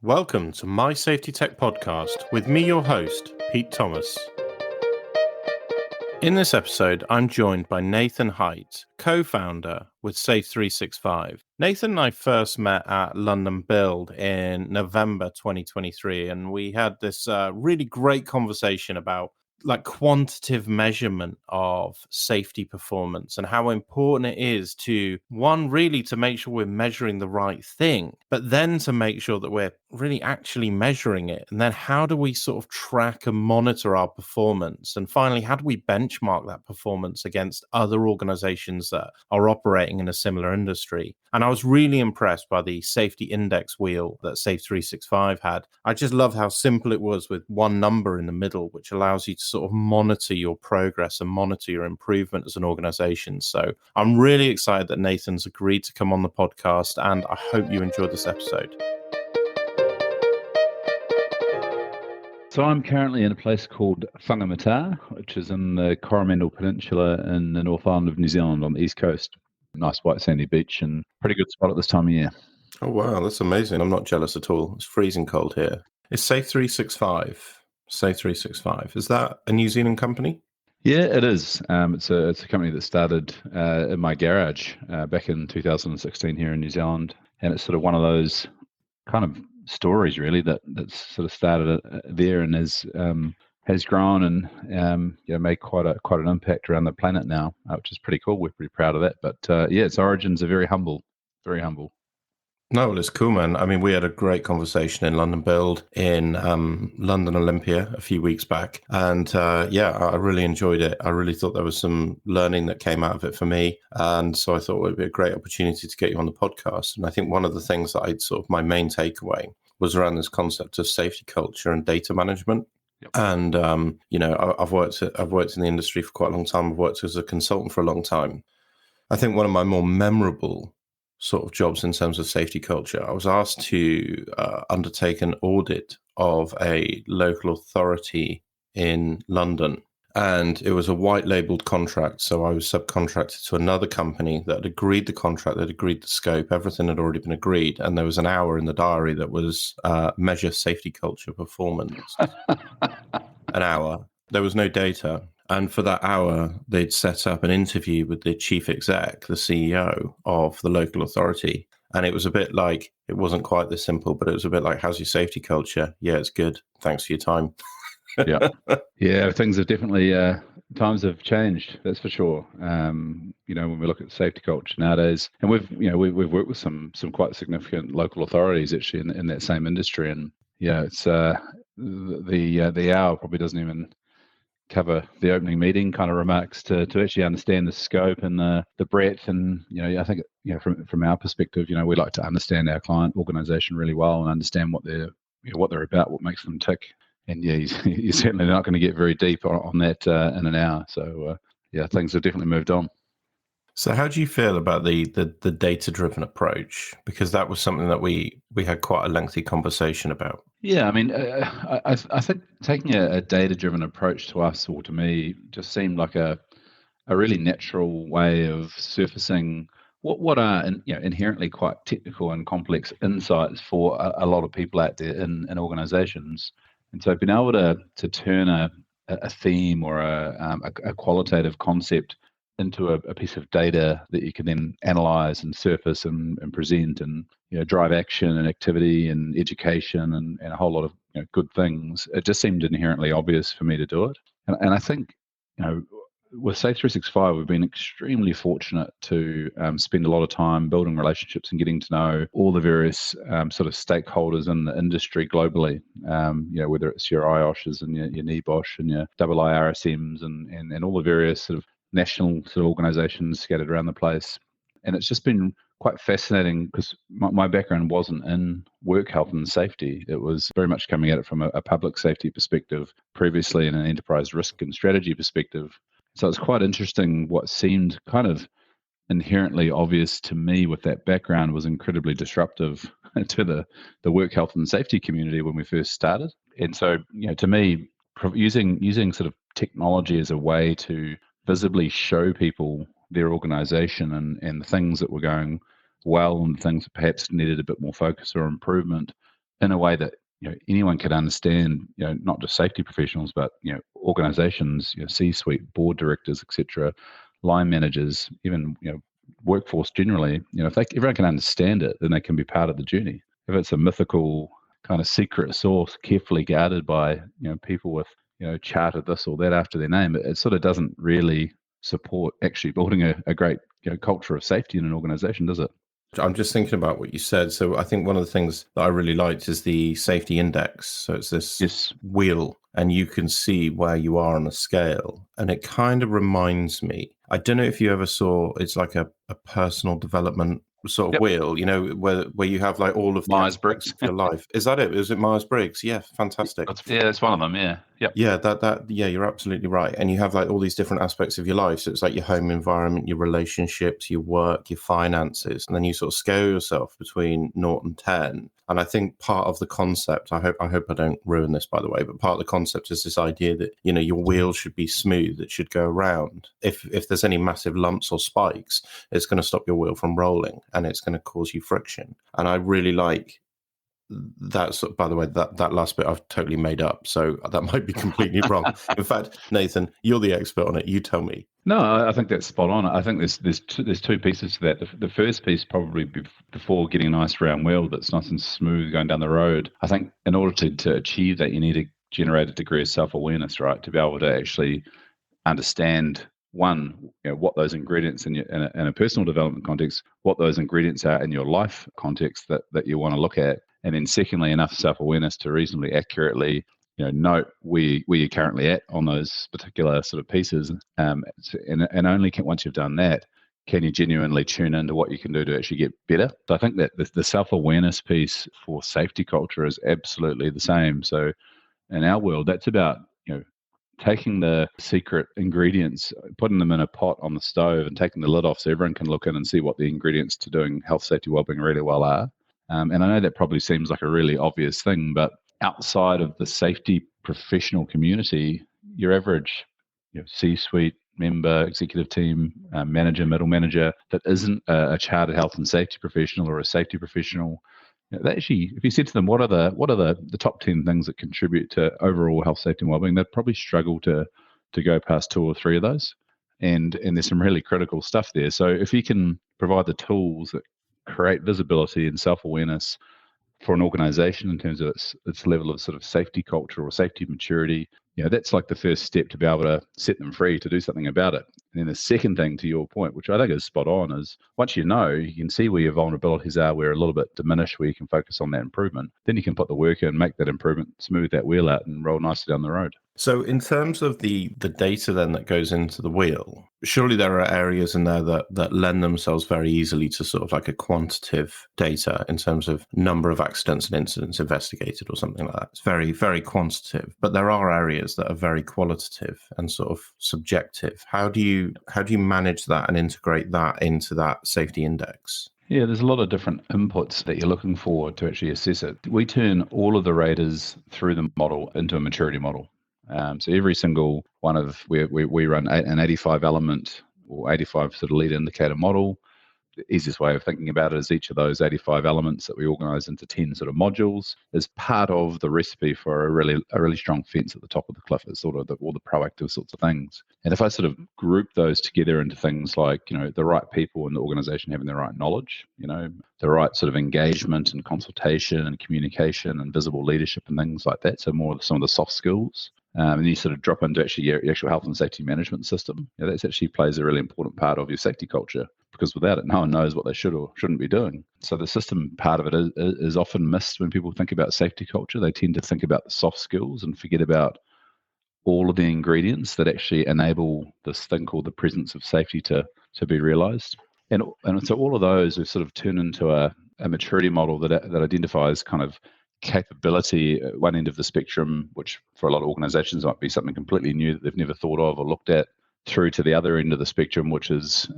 Welcome to My Safety Tech Podcast with me, your host, Pete Thomas. In this episode, I'm joined by Nathan Hight, co-founder with Safe365. Nathan and I first met at London Build in November 2023, and we had this really great conversation about quantitative measurement of safety performance and how important it is to, one, really to make sure we're measuring the right thing, but then to make sure that we're really actually measuring it. And then how do we sort of track and monitor our performance? And finally, how do we benchmark that performance against other organizations that are operating in a similar industry? And I was really impressed by the safety index wheel that Safe365 had. I just love how simple it was with one number in the middle, which allows you to sort of monitor your progress and monitor your improvement as an organization. So I'm really excited that Nathan's agreed to come on the podcast, and I hope you enjoyed this episode. So I'm currently in a place called Whangamata, which is in the Coromandel Peninsula in the North Island of New Zealand on the east coast. Nice white sandy beach and pretty good spot at this time of year. Oh, wow, that's amazing. I'm not jealous at all. It's freezing cold here. It's Safe365. Safe365. Is that a New Zealand company? Yeah, it is. It's a company that started in my garage back in 2016 here in New Zealand. And it's sort of one of those kind of stories really that's sort of started there and has grown and made quite an impact around the planet now, which is pretty cool. We're pretty proud of that. But its origins are very humble, very humble. No, well, it's cool, man. I mean, we had a great conversation in London Build in London Olympia a few weeks back. And I really enjoyed it. I really thought there was some learning that came out of it for me. And so I thought it would be a great opportunity to get you on the podcast. And I think one of the things that my main takeaway was around this concept of safety culture and data management. Yep. And, I've worked in the industry for quite a long time. I've worked as a consultant for a long time. I think one of my more memorable sort of jobs in terms of safety culture, I was asked to undertake an audit of a local authority in London. And it was a white labeled contract. So I was subcontracted to another company that had agreed the contract, that agreed the scope, everything had already been agreed. And there was an hour in the diary that was measure safety culture performance. An hour. There was no data. And for that hour, they'd set up an interview with the chief exec, the CEO of the local authority. And it was a bit like, it wasn't quite this simple, but it was a bit like, how's your safety culture? Yeah, it's good. Thanks for your time. Yeah, things have definitely, times have changed, that's for sure. When we look at safety culture nowadays, and we've worked with some quite significant local authorities actually in that same industry. And it's the hour probably doesn't even cover the opening meeting kind of remarks to actually understand the scope and the breadth. And I think from our perspective, we like to understand our client organization really well and understand what they're about, what makes them tick. And you're certainly not going to get very deep on that in an hour. So things have definitely moved on. So how do you feel about the data-driven approach? Because that was something that we had quite a lengthy conversation about. Yeah, I mean, I think taking a data-driven approach to us, or to me, just seemed like a really natural way of surfacing what are inherently quite technical and complex insights for a lot of people out there in organizations. And so being able to turn a theme or a qualitative concept into a piece of data that you can then analyze and surface and present and drive action and activity and education and a whole lot of good things. It just seemed inherently obvious for me to do it. And I think with Safe365, we've been extremely fortunate to spend a lot of time building relationships and getting to know all the various sort of stakeholders in the industry globally, whether it's your IOSHs and your NEBOSH and your IIRSMs and all the various sort of national sort of organizations scattered around the place. And it's just been quite fascinating because my background wasn't in work health and safety. It was very much coming at it from a public safety perspective previously and an enterprise risk and strategy perspective. So it's quite interesting. What seemed kind of inherently obvious to me with that background was incredibly disruptive to the work health and safety community when we first started. And so, to me, using sort of technology as a way to visibly show people their organization and the things that were going well and things that perhaps needed a bit more focus or improvement in a way that anyone could understand. Not just safety professionals, but organisations, C-suite, board directors, etc., line managers, even workforce generally. If everyone can understand it, then they can be part of the journey. If it's a mythical kind of secret source, carefully guarded by people with chartered this or that after their name, it sort of doesn't really support actually building a great culture of safety in an organisation, does it? I'm just thinking about what you said. So I think one of the things that I really liked is the safety index. So it's this Yes. wheel, and you can see where you are on a scale. And it kind of reminds me, I don't know if you ever saw, it's like a personal development sort of Yep. wheel, where you have like all of the aspects Myers-Briggs. of your life. Is that it? Is it Myers-Briggs? Yeah, fantastic. That's one of them. Yeah. Yep. Yeah, you're absolutely right. And you have like all these different aspects of your life. So it's like your home environment, your relationships, your work, your finances, and then you sort of scale yourself between 0 and 10. And I think part of the concept, I hope I don't ruin this, by the way, but part of the concept is this idea that, your wheel should be smooth, it should go around. If there's any massive lumps or spikes, it's going to stop your wheel from rolling and it's going to cause you friction. And I really like that's, by the way, that last bit I've totally made up, so that might be completely wrong. In fact, Nathan, you're the expert on it. You tell me. No, I think that's spot on. I think there's two pieces to that. The first piece, probably before getting a nice round wheel that's nice and smooth going down the road. I think in order to achieve that, you need to generate a degree of self-awareness, right? To be able to actually understand, one, what those ingredients in a personal development context, what those ingredients are in your life context that you want to look at. And then secondly, enough self-awareness to reasonably accurately note where you're currently at on those particular sort of pieces. And only once you've done that, can you genuinely tune into what you can do to actually get better. So I think that the self-awareness piece for safety culture is absolutely the same. So in our world, that's about taking the secret ingredients, putting them in a pot on the stove and taking the lid off so everyone can look in and see what the ingredients to doing health, safety, wellbeing really well are. And I know that probably seems like a really obvious thing, but outside of the safety professional community, your average C-suite member, executive team, manager, middle manager that isn't a chartered health and safety professional or a safety professional, they actually, if you said to them, what are the top 10 things that contribute to overall health, safety, and wellbeing, they'd probably struggle to go past 2 or 3 of those. And there's some really critical stuff there. So if you can provide the tools that create visibility and self-awareness for an organization in terms of its level of sort of safety culture or safety maturity, that's like the first step to be able to set them free to do something about it. And then the second thing, to your point, which I think is spot on, is once you can see where your vulnerabilities are, where a little bit diminished, where you can focus on that improvement, then you can put the work in, make that improvement, smooth that wheel out and roll nicely down the road. So in terms of the data then that goes into the wheel, surely there are areas in there that lend themselves very easily to sort of like a quantitative data in terms of number of accidents and incidents investigated or something like that. It's very, very quantitative, but there are areas that are very qualitative and sort of subjective. How do you manage that and integrate that into that safety index? Yeah, there's a lot of different inputs that you're looking for to actually assess it. We turn all of the raters through the model into a maturity model. So every single one of we run an 85 element or 85 sort of lead indicator model. The easiest way of thinking about it is each of those 85 elements that we organize into 10 sort of modules is part of the recipe for a really strong fence at the top of the cliff. It's sort of all the proactive sorts of things. And if I sort of group those together into things like, the right people in the organization having the right knowledge, the right sort of engagement and consultation and communication and visible leadership and things like that. So more of some of the soft skills. And you sort of drop into actually your actual health and safety management system. That actually plays a really important part of your safety culture, because without it, no one knows what they should or shouldn't be doing. So the system part of it is often missed when people think about safety culture. They tend to think about the soft skills and forget about all of the ingredients that actually enable this thing called the presence of safety to be realized. And so all of those have sort of turned into a maturity model that identifies kind of capability at one end of the spectrum, which for a lot of organizations might be something completely new that they've never thought of or looked at, through to the other end of the spectrum, which is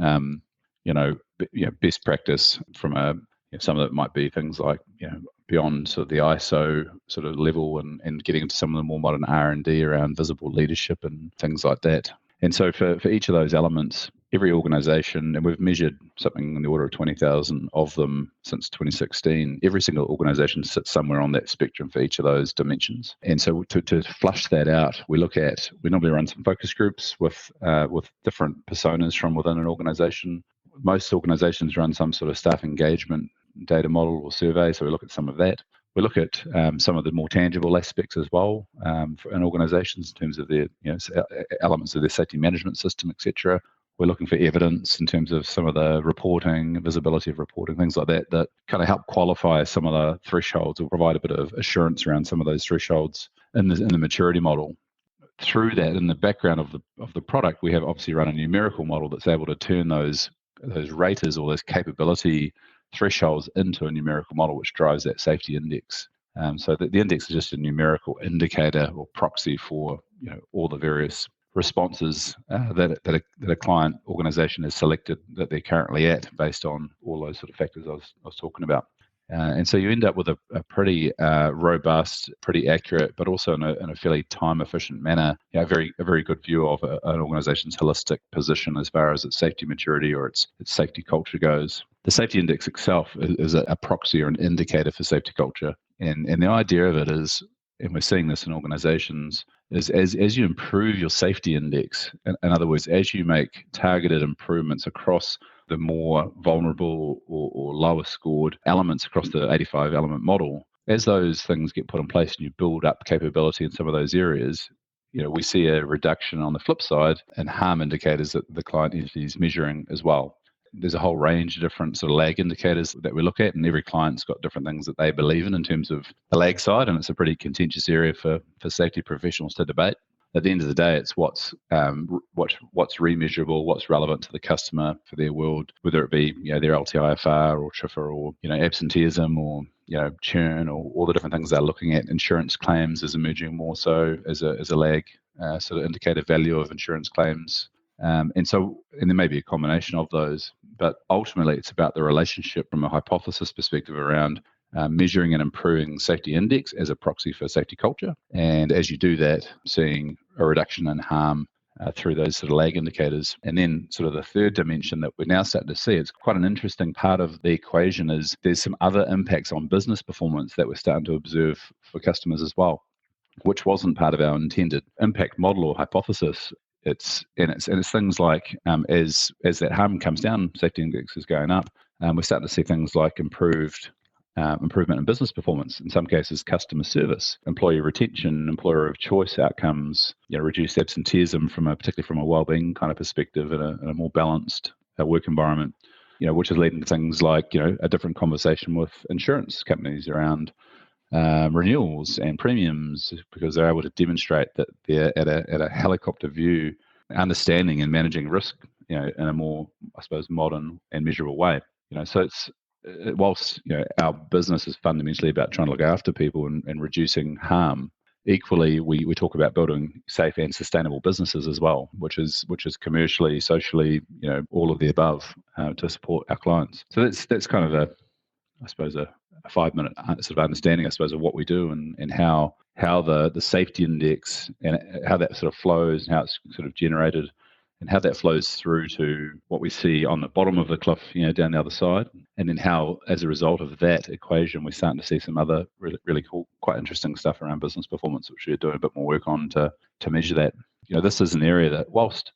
best practice from some of it might be things like beyond sort of the ISO sort of level and getting into some of the more modern R&D around visible leadership and things like that. And so for each of those elements, every organisation, and we've measured something in the order of 20,000 of them since 2016, every single organisation sits somewhere on that spectrum for each of those dimensions. And so to flush that out, we normally run some focus groups with different personas from within an organisation. Most organisations run some sort of staff engagement data model or survey, so we look at some of that. We look at some of the more tangible aspects as well in organisations in terms of their elements of their safety management system, etc. We're looking for evidence in terms of some of the reporting, visibility of reporting, things like that, that kind of help qualify some of the thresholds or provide a bit of assurance around some of those thresholds in the maturity model. Through that, in the background of the product, we have obviously run a numerical model that's able to turn those raters or those capability thresholds into a numerical model, which drives that safety index. So the index is just a numerical indicator or proxy for all the various responses that a client organization has selected that they're currently at based on all those sort of factors I was talking about. And so you end up with a pretty robust, pretty accurate, but also in a fairly time-efficient manner, a very good view of an organization's holistic position as far as its safety maturity or its safety culture goes. The safety index itself is a proxy or an indicator for safety culture. And the idea of it is, and we're seeing this in organizations, is as you improve your safety index, in other words, as you make targeted improvements across the more vulnerable or lower scored elements across the 85 element model, as those things get put in place and you build up capability in some of those areas, we see a reduction on the flip side in harm indicators that the client entity is measuring as well. There's a whole range of different sort of lag indicators that we look at, and every client's got different things that they believe in terms of the lag side, and it's a pretty contentious area for safety professionals to debate. At the end of the day, it's what's remeasurable, what's relevant to the customer for their world, whether it be their LTIFR or TRIFR or absenteeism or churn or all the different things they're looking at. Insurance claims is emerging more so as a lag sort of indicator value of insurance claims. And there may be a combination of those, but ultimately it's about the relationship from a hypothesis perspective around measuring and improving safety index as a proxy for safety culture. And as you do that, seeing a reduction in harm through those sort of lag indicators. And then sort of the third dimension that we're now starting to see, it's quite an interesting part of the equation, is there's some other impacts on business performance that we're starting to observe for customers as well, which wasn't part of our intended impact model or hypothesis. It's things like as that harm comes down, safety index is going up. We're starting to see things like improvement in business performance. In some cases, customer service, employee retention, employer of choice outcomes, reduced absenteeism particularly from a wellbeing kind of perspective in a more balanced work environment. Which is leading to things like a different conversation with insurance companies around renewals and premiums, because they're able to demonstrate that they're at a helicopter view, understanding and managing risk, in a more, I suppose, modern and measurable way. So it's whilst our business is fundamentally about trying to look after people and reducing harm. Equally, we talk about building safe and sustainable businesses as well, which is commercially, socially, all of the above to support our clients. So that's kind of a 5-minute sort of understanding, I suppose, of what we do and how the safety index and how that sort of flows and how it's sort of generated and how that flows through to what we see on the bottom of the cliff, down the other side. And then how, as a result of that equation, we're starting to see some other really, really cool, quite interesting stuff around business performance, which we're doing a bit more work on to measure that. This is an area that, whilst,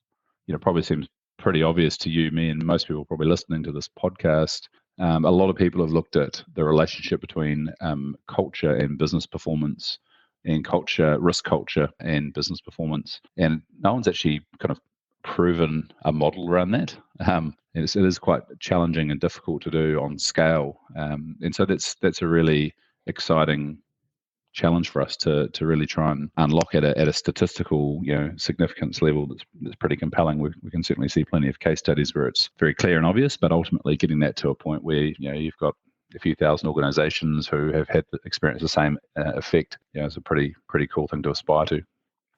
probably seems pretty obvious to you, me, and most people probably listening to this podcast, a lot of people have looked at the relationship between culture and business performance, and risk culture and business performance. And no one's actually kind of proven a model around that. It is quite challenging and difficult to do on scale. And so that's a really exciting challenge for us to really try and unlock at a statistical significance level that's pretty compelling. We can certainly see plenty of case studies where it's very clear and obvious, but ultimately getting that to a point where you've got a few thousand organizations who have experienced the same effect, is a pretty cool thing to aspire to.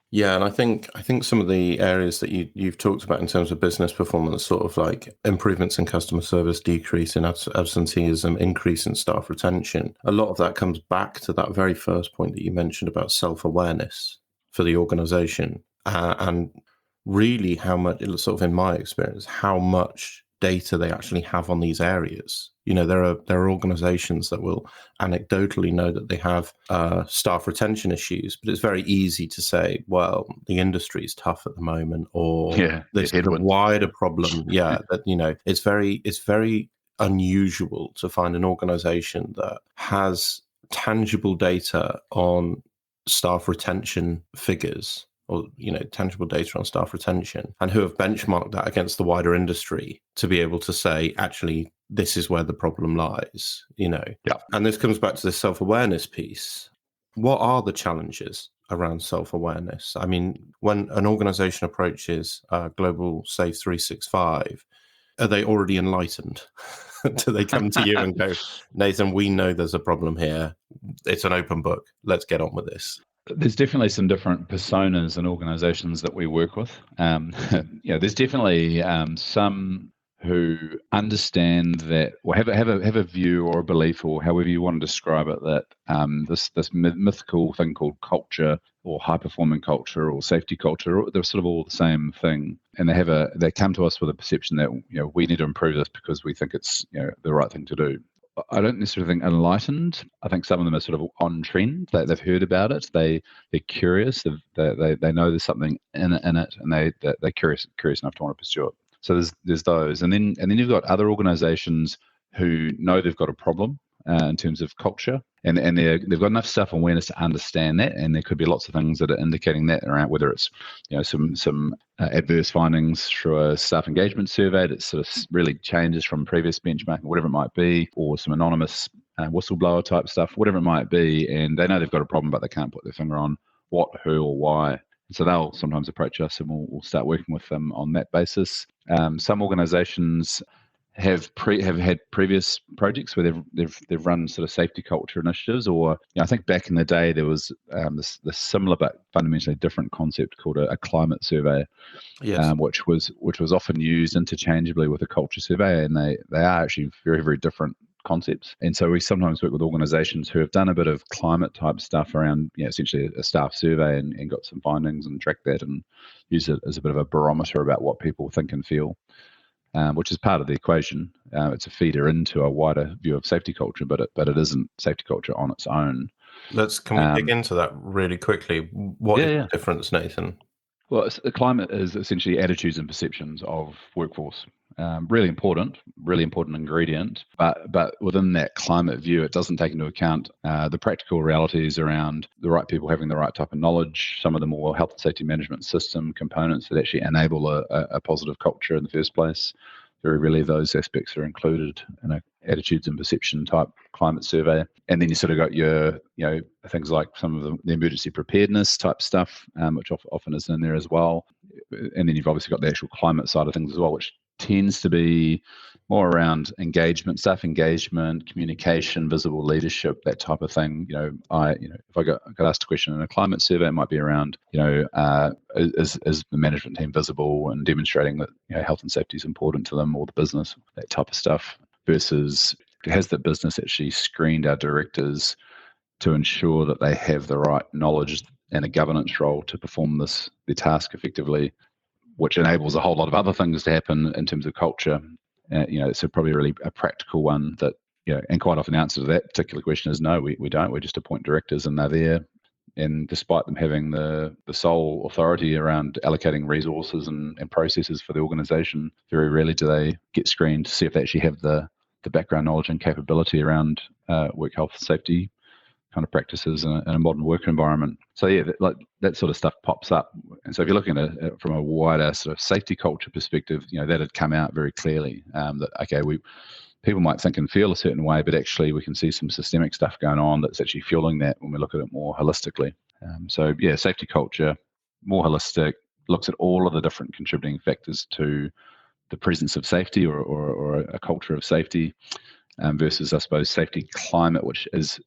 Yeah, and I think some of the areas that you've talked about in terms of business performance, sort of like improvements in customer service, decrease in absenteeism, increase in staff retention, a lot of that comes back to that very first point that you mentioned about self-awareness for the organization. And really how much, sort of in my experience, how much data they actually have on these areas. There are organizations that will anecdotally know that they have staff retention issues, but it's very easy to say, well, the industry is tough at the moment, or this is a wider problem. Yeah, that it's very unusual to find an organization that has tangible data on staff retention figures, or tangible data on staff retention, and who have benchmarked that against the wider industry to be able to say, actually, this is where the problem lies. And this comes back to the self-awareness piece. What are the challenges around self-awareness? I mean, when an organization approaches global Safe365, are they already enlightened? Do they come to you and go, Nathan, we know there's a problem here. It's an open book. Let's get on with this. There's definitely some different personas and organizations that we work with. There's definitely some who understand that, or have a view or a belief, or however you want to describe it, that this mythical thing called culture, or high performing culture, or safety culture, they're sort of all the same thing, and they come to us with a perception that we need to improve this because we think it's the right thing to do. I don't necessarily think enlightened. I think some of them are sort of on trend. They've heard about it. They're curious. They know there's something in it, and they're curious enough to want to pursue it. So there's those, and then you've got other organisations who know they've got a problem in terms of culture, and they've got enough self-awareness to understand that, and there could be lots of things that are indicating that around, whether it's some adverse findings through a staff engagement survey that sort of really changes from previous benchmarking, whatever it might be, or some anonymous whistleblower type stuff, whatever it might be, and they know they've got a problem, but they can't put their finger on what, who, or why. So they'll sometimes approach us, and we'll start working with them on that basis. Some organisations have had previous projects where they've run sort of safety culture initiatives, or I think back in the day there was this similar but fundamentally different concept called a climate survey, yes. Which was often used interchangeably with a culture survey, and they are actually very, very different concepts. And so we sometimes work with organizations who have done a bit of climate type stuff around essentially a staff survey, and got some findings and track that and use it as a bit of a barometer about what people think and feel. Which is part of the equation. It's a feeder into a wider view of safety culture, but it isn't safety culture on its own. Can we dig into that really quickly? What is the difference, Nathan? Well, climate is essentially attitudes and perceptions of workforce. Really important ingredient. But within that climate view, it doesn't take into account the practical realities around the right people having the right type of knowledge, some of the more health and safety management system components that actually enable a positive culture in the first place. Very rarely those aspects are included in a attitudes and perception type climate survey. And then you sort of got your, things like some of the emergency preparedness type stuff, which often is in there as well. And then you've obviously got the actual climate side of things as well, which tends to be more around engagement, staff engagement, communication, visible leadership, that type of thing. If I got asked a question in a climate survey, it might be around, is the management team visible and demonstrating that health and safety is important to them or the business, that type of stuff, versus has the business actually screened our directors to ensure that they have the right knowledge and a governance role to perform their task effectively, which enables a whole lot of other things to happen in terms of culture. It's probably really a practical one that, and quite often the answer to that particular question is no, we don't. We just appoint directors and they're there. And despite them having the sole authority around allocating resources and processes for the organisation, very rarely do they get screened to see if they actually have the background knowledge and capability around work health and safety kind of practices in a modern work environment. So that sort of stuff pops up. And so if you're looking at it from a wider sort of safety culture perspective, that had come out very clearly, that okay, people might think and feel a certain way, but actually we can see some systemic stuff going on that's actually fueling that when we look at it more holistically. Safety culture, more holistic, looks at all of the different contributing factors to the presence of safety or a culture of safety, versus, I suppose, safety climate, which is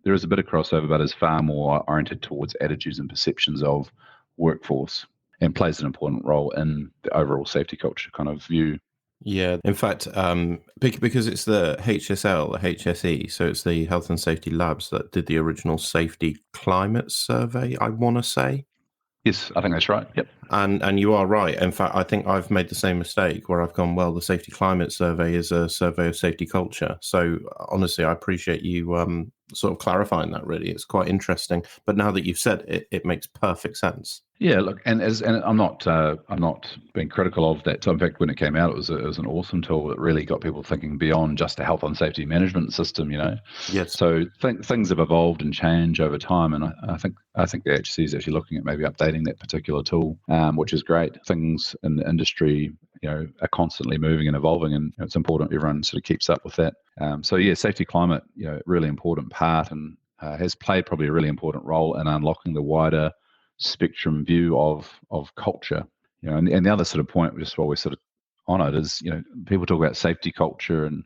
there is a bit of crossover, but is far more oriented towards attitudes and perceptions of workforce, and plays an important role in the overall safety culture kind of view. Yeah, in fact, because it's the HSL, the HSE, so it's the Health and Safety Labs that did the original safety climate survey, I want to say. Yes, I think that's right. Yep. And you are right. In fact, I think I've made the same mistake where I've gone, well, the safety climate survey is a survey of safety culture. So honestly, I appreciate you sort of clarifying that. Really, it's quite interesting. But now that you've said it, it makes perfect sense. Yeah, look, and I'm not being critical of that. So in fact, when it came out, it was an awesome tool that really got people thinking beyond just a health and safety management system. Yes. So things have evolved and changed over time, and I think the HC is actually looking at maybe updating that particular tool, which is great. Things in the industry, are constantly moving and evolving, and it's important everyone sort of keeps up with that. So yeah, safety climate, really important part, and has played probably a really important role in unlocking the wider spectrum view of culture. And the other sort of point, just while we're sort of on it, is people talk about safety culture and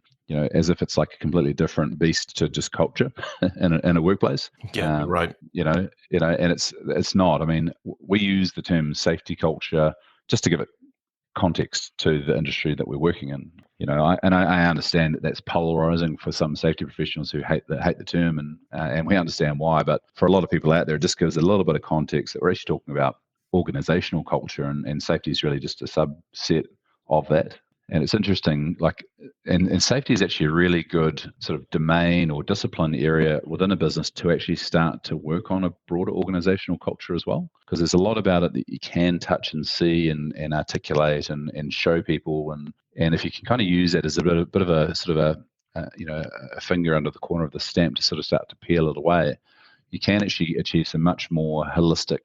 as if it's like a completely different beast to just culture in a workplace. Yeah, right. And it's not. I mean, we use the term safety culture just to give it context to the industry that we're working in. I understand that that's polarizing for some safety professionals who hate the term, and we understand why. But for a lot of people out there, it just gives a little bit of context that we're actually talking about organizational culture, and safety is really just a subset of that. And it's interesting, and safety is actually a really good sort of domain or discipline area within a business to actually start to work on a broader organizational culture as well. Because there's a lot about it that you can touch and see and articulate and show people. And if you can kind of use that as a bit of a sort of a finger under the corner of the stamp to sort of start to peel it away, you can actually achieve some much more holistic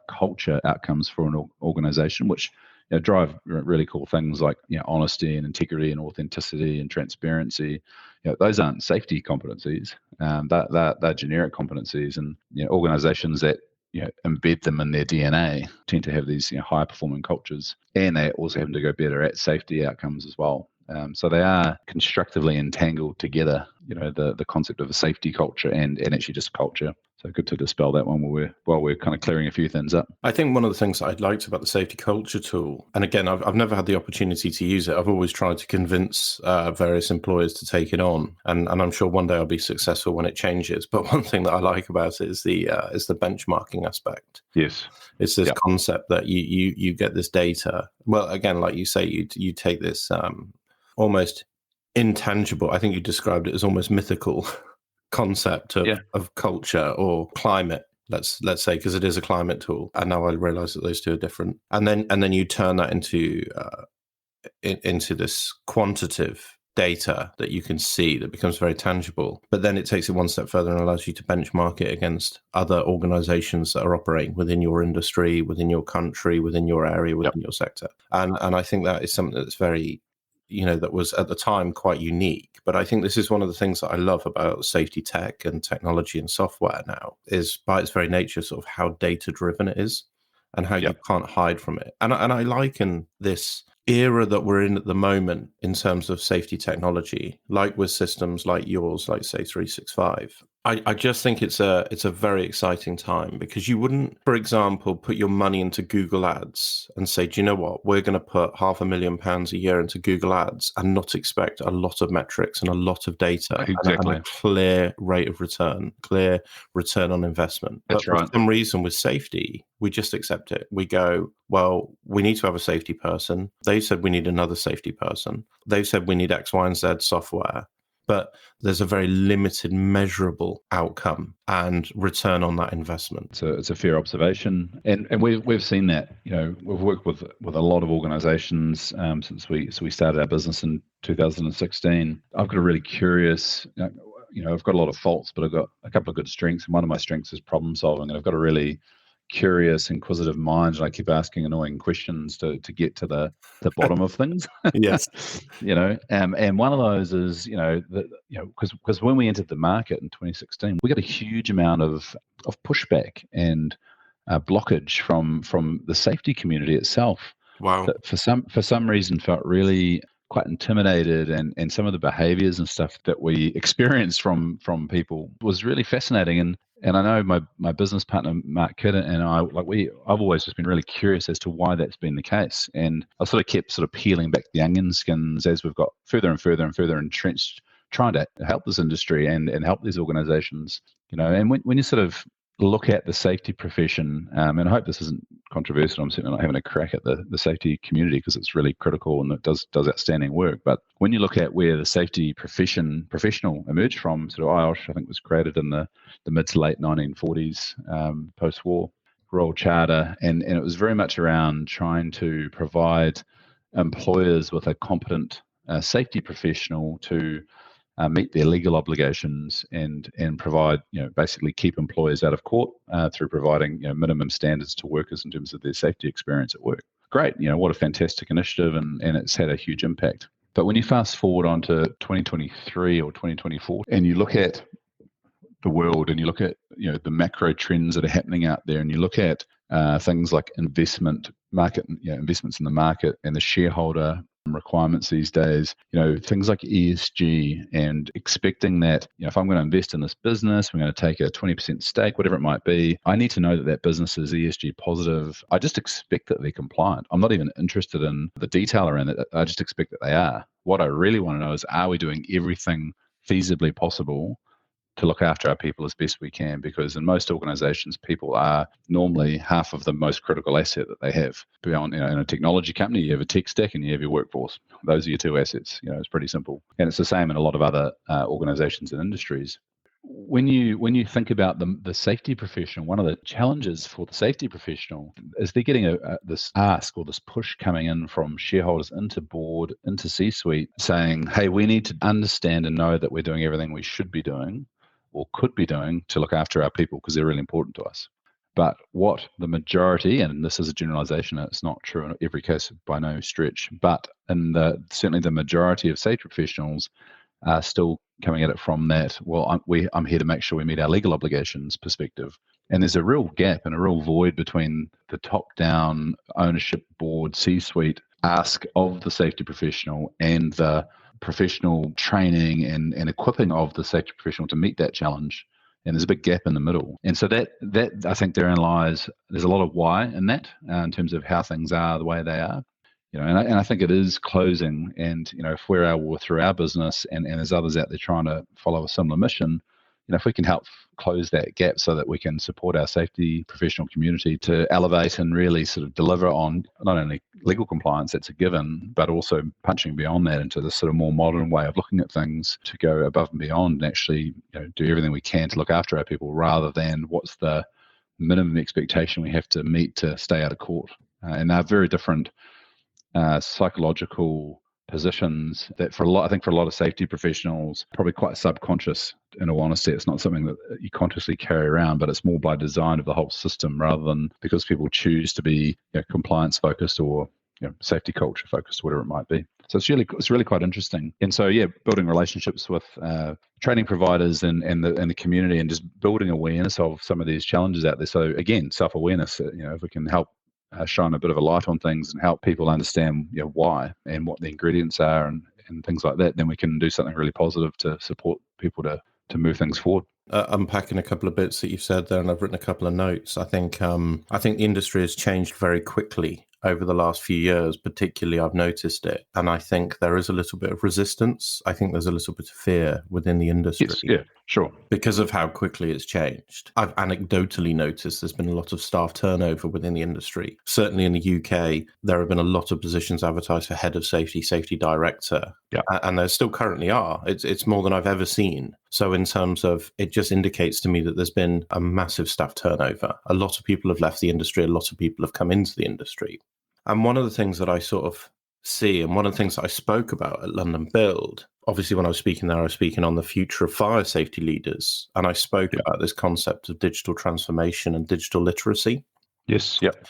culture outcomes for an organization, which drive really cool things like honesty and integrity and authenticity and transparency. Those aren't safety competencies. They're generic competencies, and organizations that embed them in their DNA tend to have these high performing cultures, and they also happen to go better at safety outcomes as well. So they are constructively entangled together, the concept of a safety culture and actually just culture. So good to dispel that one while we're kind of clearing a few things up. I think one of the things that I'd liked about the safety culture tool, and again, I've never had the opportunity to use it. I've always tried to convince various employers to take it on, and I'm sure one day I'll be successful when it changes. But one thing that I like about it is the benchmarking aspect. Yes, it's this concept that you get this data. Well, again, like you say, you take this almost intangible. I think you described it as almost mythical concept of culture or climate, let's say, because it is a climate tool, and now I realize that those two are different, and then you turn that into this quantitative data that you can see that becomes very tangible, but then it takes it one step further and allows you to benchmark it against other organizations that are operating within your industry, within your country, within your area, within your sector. And I think that is something that's very that was at the time quite unique. But I think this is one of the things that I love about safety tech and technology and software now, is by its very nature sort of how data driven it is and how you can't hide from it. And I liken this era that we're in at the moment in terms of safety technology, like with systems like yours, like Safe365. I just think it's a very exciting time, because you wouldn't, for example, put your money into Google Ads and say, do you know what, we're going to put £500,000 a year into Google Ads and not expect a lot of metrics and a lot of data and a clear rate of return, clear return on investment. That's but for some reason with safety, we just accept it. We go, well, we need to have a safety person. They said we need another safety person. They've said we need X, Y, and Z software. But there's a very limited measurable outcome and return on that investment. So it's a fair observation, and we've seen that. We've worked with a lot of organisations since we started our business in 2016. I've got a really curious. I've got a lot of faults, but I've got a couple of good strengths, and one of my strengths is problem solving, and I've got a really curious, inquisitive mind, and I keep asking annoying questions to get to the bottom of things. Yes. And one of those is, because when we entered the market in 2016, we got a huge amount of pushback and blockage from the safety community itself. Wow. That for some reason felt really quite intimidated, and some of the behaviors and stuff that we experienced from people was really fascinating. And I know my business partner, Mark Kidd, and I've always just been really curious as to why that's been the case. And I sort of kept peeling back the onion skins as we've got further and further and further entrenched, trying to help this industry and help these organizations. And when you sort of look at the safety profession, and I hope this isn't controversial. I'm certainly not having a crack at the safety community because it's really critical and it does outstanding work. But when you look at where the safety professional emerged from, sort of IOSH, I think was created in the mid to late 1940s, post-war Royal Charter, and it was very much around trying to provide employers with a competent safety professional to meet their legal obligations and provide, basically keep employers out of court through providing, minimum standards to workers in terms of their safety experience at work. Great, what a fantastic initiative, and it's had a huge impact. But when you fast forward onto 2023 or 2024, and you look at the world and you look at, the macro trends that are happening out there, and you look at things like investments in the market and the shareholder requirements these days, things like ESG, and expecting that, if I'm going to invest in this business, we're going to take a 20% stake, whatever it might be, I need to know that business is ESG positive. I just expect that they're compliant. I'm not even interested in the detail around it. I just expect that they are. What I really want to know is, are we doing everything feasibly possible to look after our people as best we can? Because in most organizations, people are normally half of the most critical asset that they have. Beyond, in a technology company, you have a tech stack and you have your workforce. Those are your two assets. It's pretty simple. And it's the same in a lot of other organizations and industries. When you think about the safety professional, one of the challenges for the safety professional is they're getting this ask or this push coming in from shareholders into board, into C-suite, saying, hey, we need to understand and know that we're doing everything we should be doing or could be doing to look after our people because they're really important to us. But what the majority, and this is a generalization, it's not true in every case by no stretch, but certainly the majority of safety professionals are still coming at it from that, well, I'm here to make sure we meet our legal obligations perspective. And there's a real gap and a real void between the top-down ownership board, C-suite ask of the safety professional and the professional training and equipping of the safety professional to meet that challenge. And there's a big gap in the middle. And so that I think therein lies, there's a lot of why in that, in terms of how things are the way they are. And I think it is closing. And, if we're through our business and there's others out there trying to follow a similar mission, if we can help close that gap so that we can support our safety professional community to elevate and really sort of deliver on not only legal compliance, that's a given, but also punching beyond that into this sort of more modern way of looking at things, to go above and beyond and actually do everything we can to look after our people rather than what's the minimum expectation we have to meet to stay out of court. And they're very different psychological positions that for a lot of safety professionals, probably quite subconscious. In all honesty, it's not something that you consciously carry around, but it's more by design of the whole system rather than because people choose to be compliance focused or safety culture focused, whatever it might be. So it's really quite interesting. And so building relationships with training providers and the community, and just building awareness of some of these challenges out there. So again, self-awareness. If we can help shine a bit of a light on things and help people understand why and what the ingredients are and things like that, then we can do something really positive to support people to move things forward. Unpacking a couple of bits that you've said there, and I've written a couple of notes. I think the industry has changed very quickly over the last few years. Particularly, I've noticed it, and I think there is a little bit of resistance. I think there's a little bit of fear within the industry. Yes, yeah, sure. Because of how quickly it's changed. I've anecdotally noticed there's been a lot of staff turnover within the industry. Certainly in the UK, there have been a lot of positions advertised for head of safety, safety director, and there still currently are. It's more than I've ever seen. So in terms of, it just indicates to me that there's been a massive staff turnover. A lot of people have left the industry. A lot of people have come into the industry. And one of the things that I sort of see, and one of the things that I spoke about at London Build, obviously when I was speaking there, I was speaking on the future of fire safety leaders. And I spoke about this concept of digital transformation and digital literacy. Yes, yep.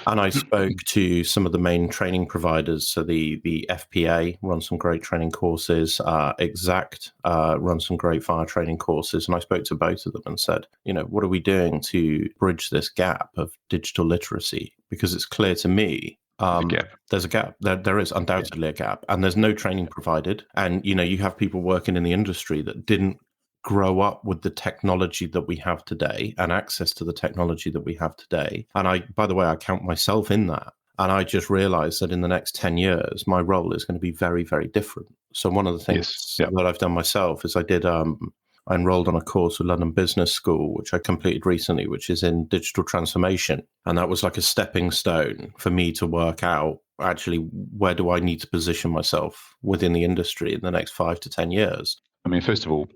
And I spoke to some of the main training providers. So the FPA runs some great training courses. Exact runs some great fire training courses. And I spoke to both of them and said, what are we doing to bridge this gap of digital literacy? Because it's clear to me there's a gap. There is undoubtedly a gap. And there's no training provided. And, you have people working in the industry that didn't grow up with the technology that we have today and access to the technology that we have today. And by the way, I count myself in that. And I just realized that in the next 10 years, my role is going to be very, very different. So one of the things that I've done myself is I did I enrolled on a course with London Business School, which I completed recently, which is in digital transformation. And that was like a stepping stone for me to work out, actually, where do I need to position myself within the industry in the next 5 to 10 years? I mean, first of all,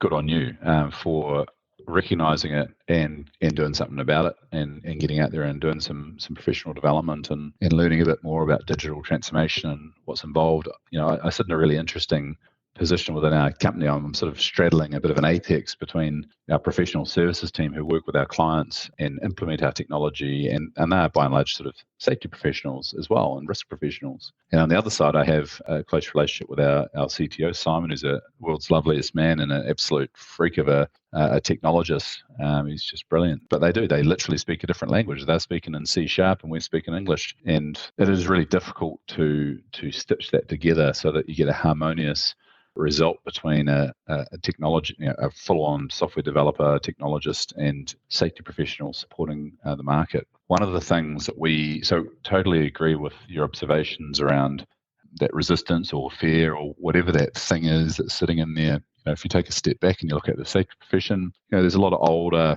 good on you for recognizing it and doing something about it, and getting out there and doing some professional development and learning a bit more about digital transformation and what's involved. I sit in a really interesting position within our company. I'm sort of straddling a bit of an apex between our professional services team who work with our clients and implement our technology, and they're by and large sort of safety professionals as well and risk professionals. And on the other side, I have a close relationship with our CTO, Simon, who's a world's loveliest man and an absolute freak of a technologist. He's just brilliant. But they literally speak a different language. They're speaking in C# and we're speaking English. And it is really difficult to stitch that together so that you get a harmonious result between a technology, a full-on software developer, technologist, and safety professional supporting the market. One of the things that we totally agree with your observations around that resistance or fear or whatever that thing is that's sitting in there. If you take a step back and you look at the safety profession, there's a lot of older,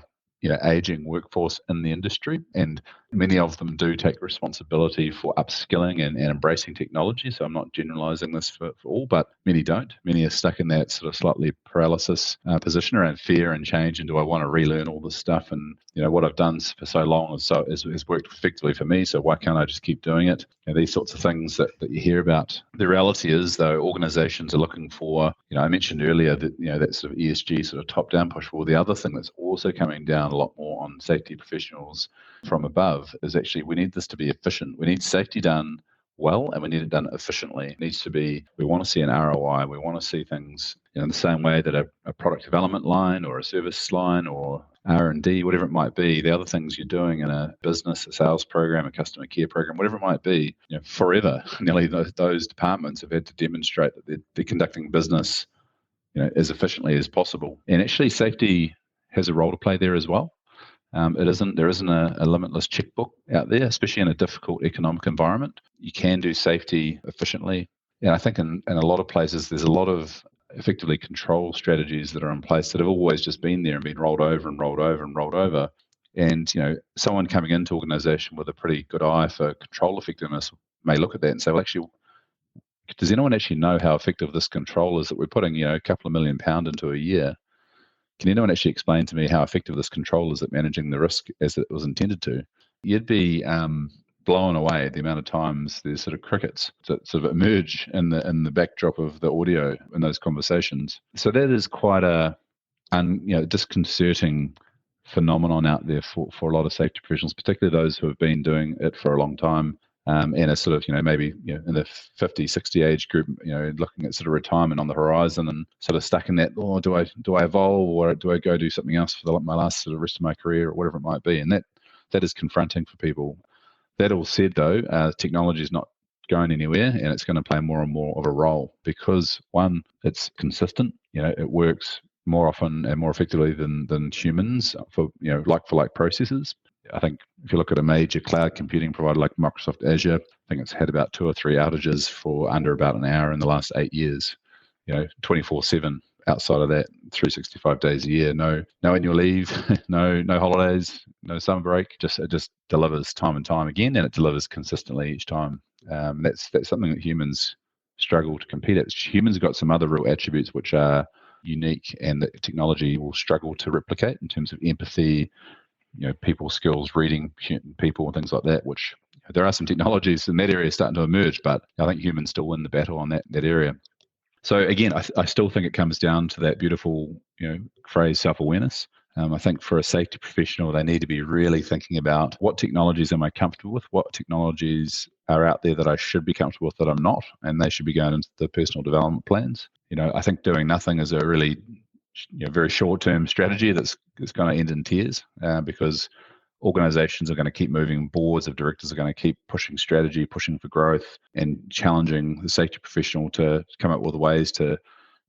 aging workforce in the industry, and many of them do take responsibility for upskilling and embracing technology. So I'm not generalizing this for all, but many don't. Many are stuck in that sort of slightly paralysis position around fear and change, and do I want to relearn all this stuff? And what I've done for so long has worked effectively for me, so why can't I just keep doing it? These sorts of things that you hear about. The reality is, though, organizations are looking for, I mentioned earlier that that sort of ESG sort of top-down push. Well, the other thing that's also coming down a lot more on safety professionals from above is actually we need this to be efficient. We need safety done well, and we need it done efficiently. It needs to be, we want to see an ROI. We want to see things in the same way that a product development line or a service line or R&D, whatever it might be, the other things you're doing in a business, a sales program, a customer care program, whatever it might be, forever, nearly those departments have had to demonstrate that they're conducting business as efficiently as possible. And actually safety has a role to play there as well. There isn't a limitless checkbook out there, especially in a difficult economic environment. You can do safety efficiently. And I think in a lot of places, there's a lot of effectively control strategies that are in place that have always just been there and been rolled over and rolled over and rolled over. And, someone coming into organization with a pretty good eye for control effectiveness may look at that and say, well, actually, does anyone actually know how effective this control is that we're putting, a couple of £1 million into a year? Can anyone actually explain to me how effective this control is at managing the risk as it was intended to? You'd be blown away at the amount of times there's sort of crickets that sort of emerge in the backdrop of the audio in those conversations. So that is quite a disconcerting phenomenon out there for a lot of safety professionals, particularly those who have been doing it for a long time. And a sort of, maybe in the 50, 60 age group, looking at sort of retirement on the horizon and sort of stuck in that, do I evolve, or do I go do something else for my last sort of rest of my career, or whatever it might be? And that is confronting for people. That all said, though, technology is not going anywhere, and it's going to play more and more of a role because, one, it's consistent. It works more often and more effectively than humans for like processes. I think if you look at a major cloud computing provider like Microsoft Azure, I think it's had about 2 or 3 outages for under about an hour in the last 8 years. 24/7. Outside of that, 365 days a year, no annual leave, no holidays, no summer break. It just delivers time and time again, and it delivers consistently each time. That's something that humans struggle to compete at. Humans have got some other real attributes which are unique, and that technology will struggle to replicate in terms of empathy, people skills, reading people and things like that, which there are some technologies in that area starting to emerge, but I think humans still win the battle on that area. So again, I still think it comes down to that beautiful, phrase, self-awareness. I think for a safety professional, they need to be really thinking about what technologies am I comfortable with, what technologies are out there that I should be comfortable with that I'm not, and they should be going into the personal development plans. I think doing nothing is a really very short-term strategy that's going to end in tears because organizations are going to keep moving. Boards of directors are going to keep pushing strategy, pushing for growth, and challenging the safety professional to come up with ways to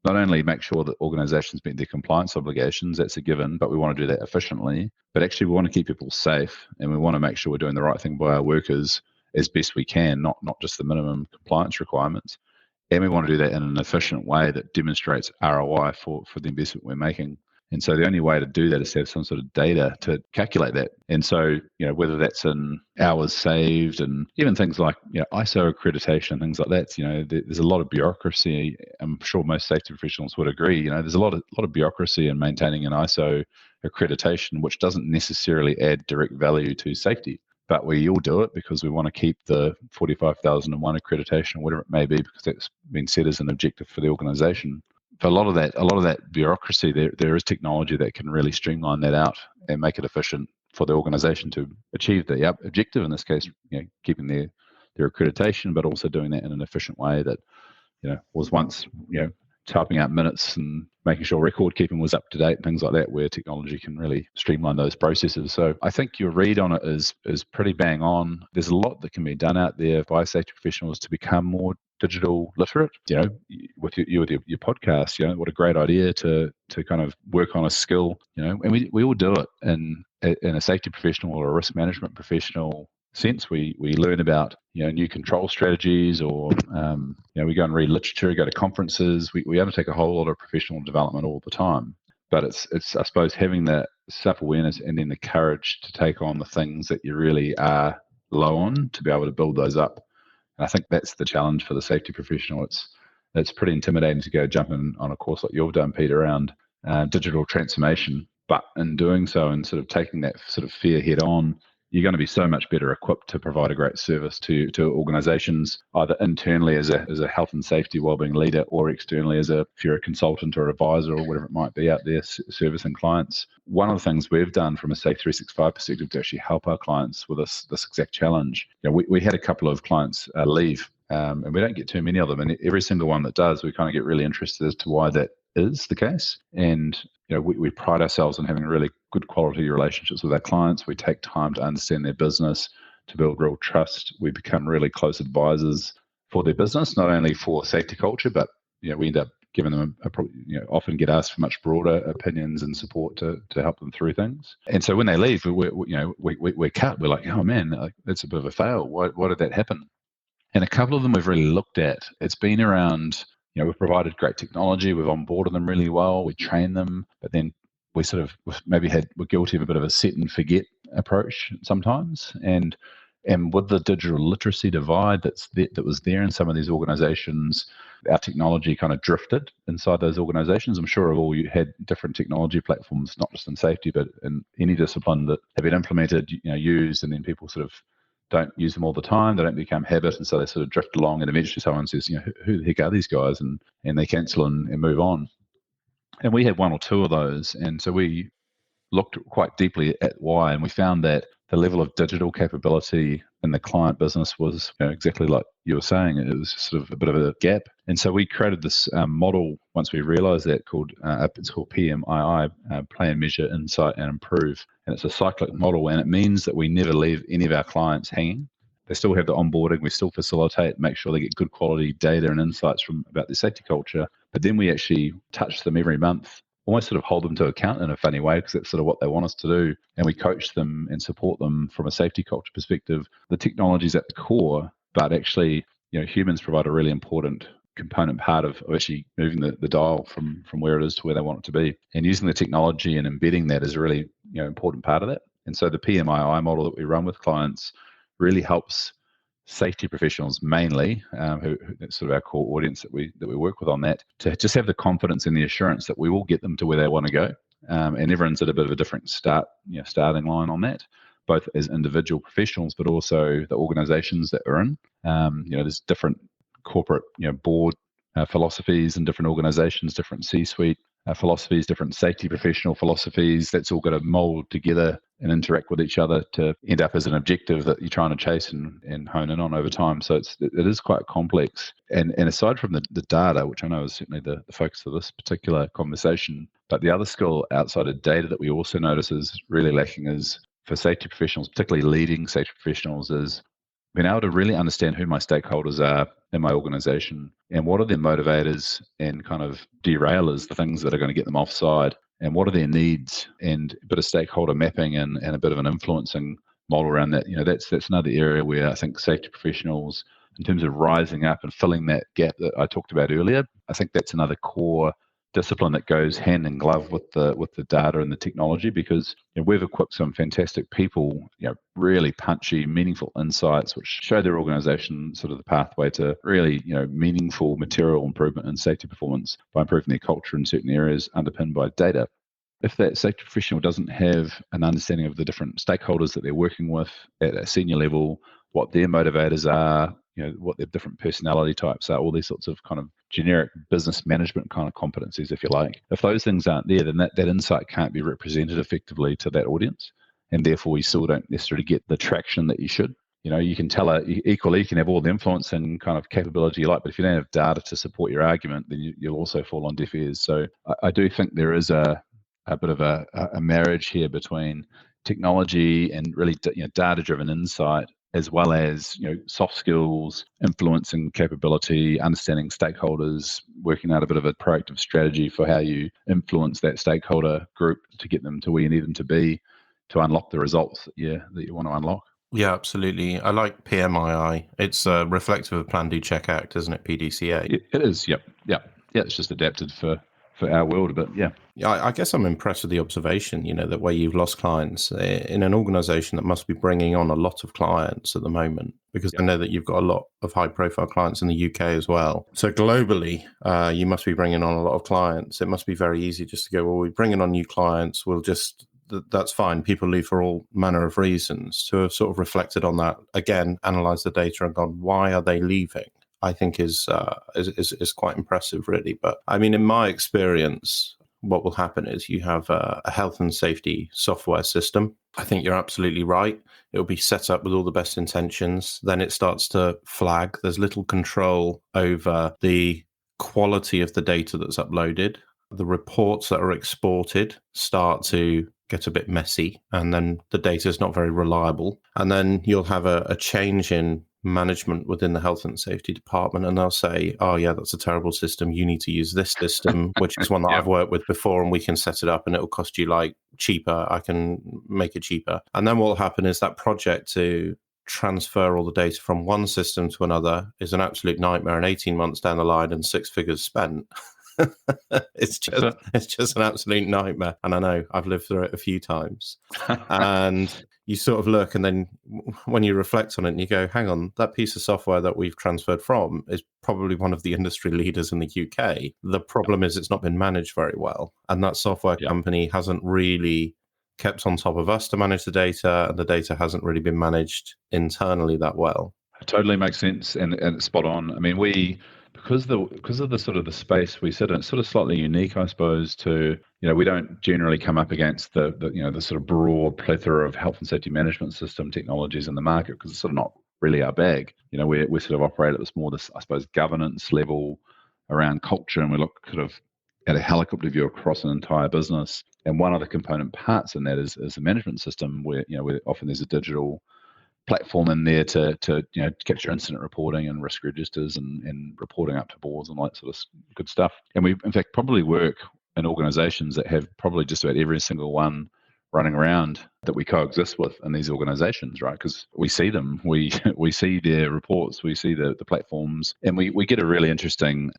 not only make sure that organizations meet their compliance obligations, that's a given, but we want to do that efficiently. But actually, we want to keep people safe, and we want to make sure we're doing the right thing by our workers as best we can, not just the minimum compliance requirements. and we want to do that in an efficient way that demonstrates ROI for the investment we're making. And so the only way to do that is to have some sort of data to calculate that. And so, whether that's in hours saved and even things like, ISO accreditation, things like that, there's a lot of bureaucracy. I'm sure most safety professionals would agree, there's a lot of bureaucracy in maintaining an ISO accreditation, which doesn't necessarily add direct value to safety. But we all do it because we want to keep the 45,001 accreditation, whatever it may be, because that's been set as an objective for the organisation. But a lot of that bureaucracy, there is technology that can really streamline that out and make it efficient for the organisation to achieve the objective. In this case, keeping their accreditation, but also doing that in an efficient way that was once typing out minutes and making sure record keeping was up to date and things like that, where technology can really streamline those processes. So I think your read on it is pretty bang on. There's a lot that can be done out there by safety professionals to become more digital literate. With your podcast, what a great idea to kind of work on a skill. And we all do it in a safety professional or a risk management professional sense. We learn about new control strategies, or we go and read literature, go to conferences. We undertake a whole lot of professional development all the time. But it's I suppose having that self-awareness and then the courage to take on the things that you really are low on to be able to build those up. And I think that's the challenge for the safety professional. It's pretty intimidating to go jump in on a course like you've done, Pete, around digital transformation. But in doing so and sort of taking that sort of fear head on, you're going to be so much better equipped to provide a great service to organisations, either internally as a health and safety wellbeing leader, or externally if you're a consultant or advisor or whatever it might be out there servicing clients. One of the things we've done from a Safe365 perspective to actually help our clients with this exact challenge, we had a couple of clients leave, and we don't get too many of them, and every single one that does, we kind of get really interested as to why that is the case. And we pride ourselves on having really good quality relationships with our clients. We take time to understand their business, to build real trust. We become really close advisors for their business, not only for safety culture, but we end up giving them often get asked for much broader opinions and support to help them through things. And so when they leave, we're cut. We're like, oh man, that's a bit of a fail. Why did that happen? And a couple of them we've really looked at. It's been around, we've provided great technology, we've onboarded them really well, we train them, but then we're guilty of a bit of a set and forget approach sometimes. And with the digital literacy divide that was there in some of these organizations, our technology kind of drifted inside those organizations. I'm sure all you had different technology platforms, not just in safety, but in any discipline that have been implemented, used, and then people sort of don't use them all the time. They don't become habit, and so they sort of drift along, and eventually someone says, who the heck are these guys? And they cancel and move on. And we had one or two of those, and so we looked quite deeply at why, and we found that the level of digital capability in the client business was exactly like you were saying. It was sort of a bit of a gap. And so we created this model once we realized that it's called PMII, Plan, Measure, Insight, and Improve. And it's a cyclic model, and it means that we never leave any of our clients hanging. They still have the onboarding. We still facilitate, make sure they get good quality data and insights about their safety culture. But then we actually touch them every month, almost sort of hold them to account in a funny way, because that's sort of what they want us to do. And we coach them and support them from a safety culture perspective. The technology's at the core, but actually, humans provide a really important component part of actually moving the dial from where it is to where they want it to be. And using the technology and embedding that is a really important part of that. And so the PMII model that we run with clients really helps safety professionals mainly, who that's sort of our core audience that we work with on that, to just have the confidence and the assurance that we will get them to where they want to go. And everyone's at a bit of a different starting line on that, both as individual professionals, but also the organizations that are in. There's different corporate, board philosophies in different organizations, different C-suite philosophies, different safety professional philosophies. That's all got to mold together and interact with each other to end up as an objective that you're trying to chase and hone in on over time. So it is quite complex. And aside from the data, which I know is certainly the focus of this particular conversation, but the other skill outside of data that we also notice is really lacking is for safety professionals, particularly leading safety professionals, is being able to really understand who my stakeholders are in my organization and what are their motivators and kind of derailers, the things that are going to get them offside, and what are their needs, and a bit of stakeholder mapping and a bit of an influencing model around that. That's another area where I think safety professionals, in terms of rising up and filling that gap that I talked about earlier, I think that's another core discipline that goes hand in glove with the data and the technology, because we've equipped some fantastic people, really punchy, meaningful insights which show their organization sort of the pathway to really meaningful material improvement in safety performance by improving their culture in certain areas underpinned by data. If that safety professional doesn't have an understanding of the different stakeholders that they're working with at a senior level, what their motivators are, what their different personality types are, all these sorts of kind of generic business management kind of competencies, if you like. If those things aren't there, then that insight can't be represented effectively to that audience, and therefore you still don't necessarily get the traction that you should. You can tell equally, you can have all the influence and kind of capability you like, but if you don't have data to support your argument, then you'll also fall on deaf ears. So I do think there is a bit of a marriage here between technology and really data-driven insight, as well as soft skills, influencing capability, understanding stakeholders, working out a bit of a proactive strategy for how you influence that stakeholder group to get them to where you need them to be to unlock the results that you want to unlock. Yeah, absolutely. I like PMII. It's reflective of Plan, Do, Check, Act, isn't it? PDCA. It is. Yep. It's just adapted for our world a bit. Yeah. I guess I'm impressed with the observation, that where you've lost clients in an organization that must be bringing on a lot of clients at the moment, because I know that you've got a lot of high profile clients in the UK as well. So globally, you must be bringing on a lot of clients. It must be very easy just to go, well, we're bringing on new clients. That's fine. People leave for all manner of reasons. To have sort of reflected on that, again, analyze the data and gone, why are they leaving? I think is quite impressive, really. But I mean, in my experience, what will happen is you have a health and safety software system. I think you're absolutely right. It will be set up with all the best intentions. Then it starts to flag. There's little control over the quality of the data that's uploaded. The reports that are exported start to get a bit messy, and then the data is not very reliable. And then you'll have a change in management within the health and safety department, and they'll say, oh yeah, that's a terrible system, you need to use this system, which is one that I've worked with before, and we can set it up and it'll cost you like cheaper, I can make it cheaper. And then what will happen is that project to transfer all the data from one system to another is an absolute nightmare, and 18 months down the line and 6 figures spent. It's just an absolute nightmare, and I know I've lived through it a few times. And you sort of look, and then when you reflect on it and you go, hang on, that piece of software that we've transferred from is probably one of the industry leaders in the UK. The problem is it's not been managed very well, and that software company hasn't really kept on top of us to manage the data, and the data hasn't really been managed internally that well. It totally makes sense, and it's spot on. I mean, because of the sort of the space we sit in, it's sort of slightly unique, I suppose, to, we don't generally come up against the sort of broad plethora of health and safety management system technologies in the market, because it's sort of not really our bag. We sort of operate at this more, I suppose, governance level around culture, and we look kind of at a helicopter view across an entire business. And one of the component parts in that is the management system, where often there's a digital platform in there to capture incident reporting and risk registers and reporting up to boards and all that sort of good stuff. And we, in fact, probably work in organizations that have probably just about every single one running around that we coexist with in these organizations, right? Because we see them, we see their reports, we see the platforms, and we get a really interesting,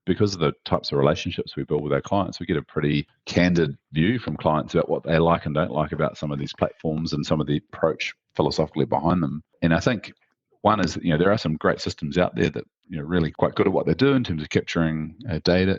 because of the types of relationships we build with our clients, we get a pretty candid view from clients about what they like and don't like about some of these platforms and some of the approach philosophically behind them. And I think one is, there are some great systems out there that, really quite good at what they do in terms of capturing data,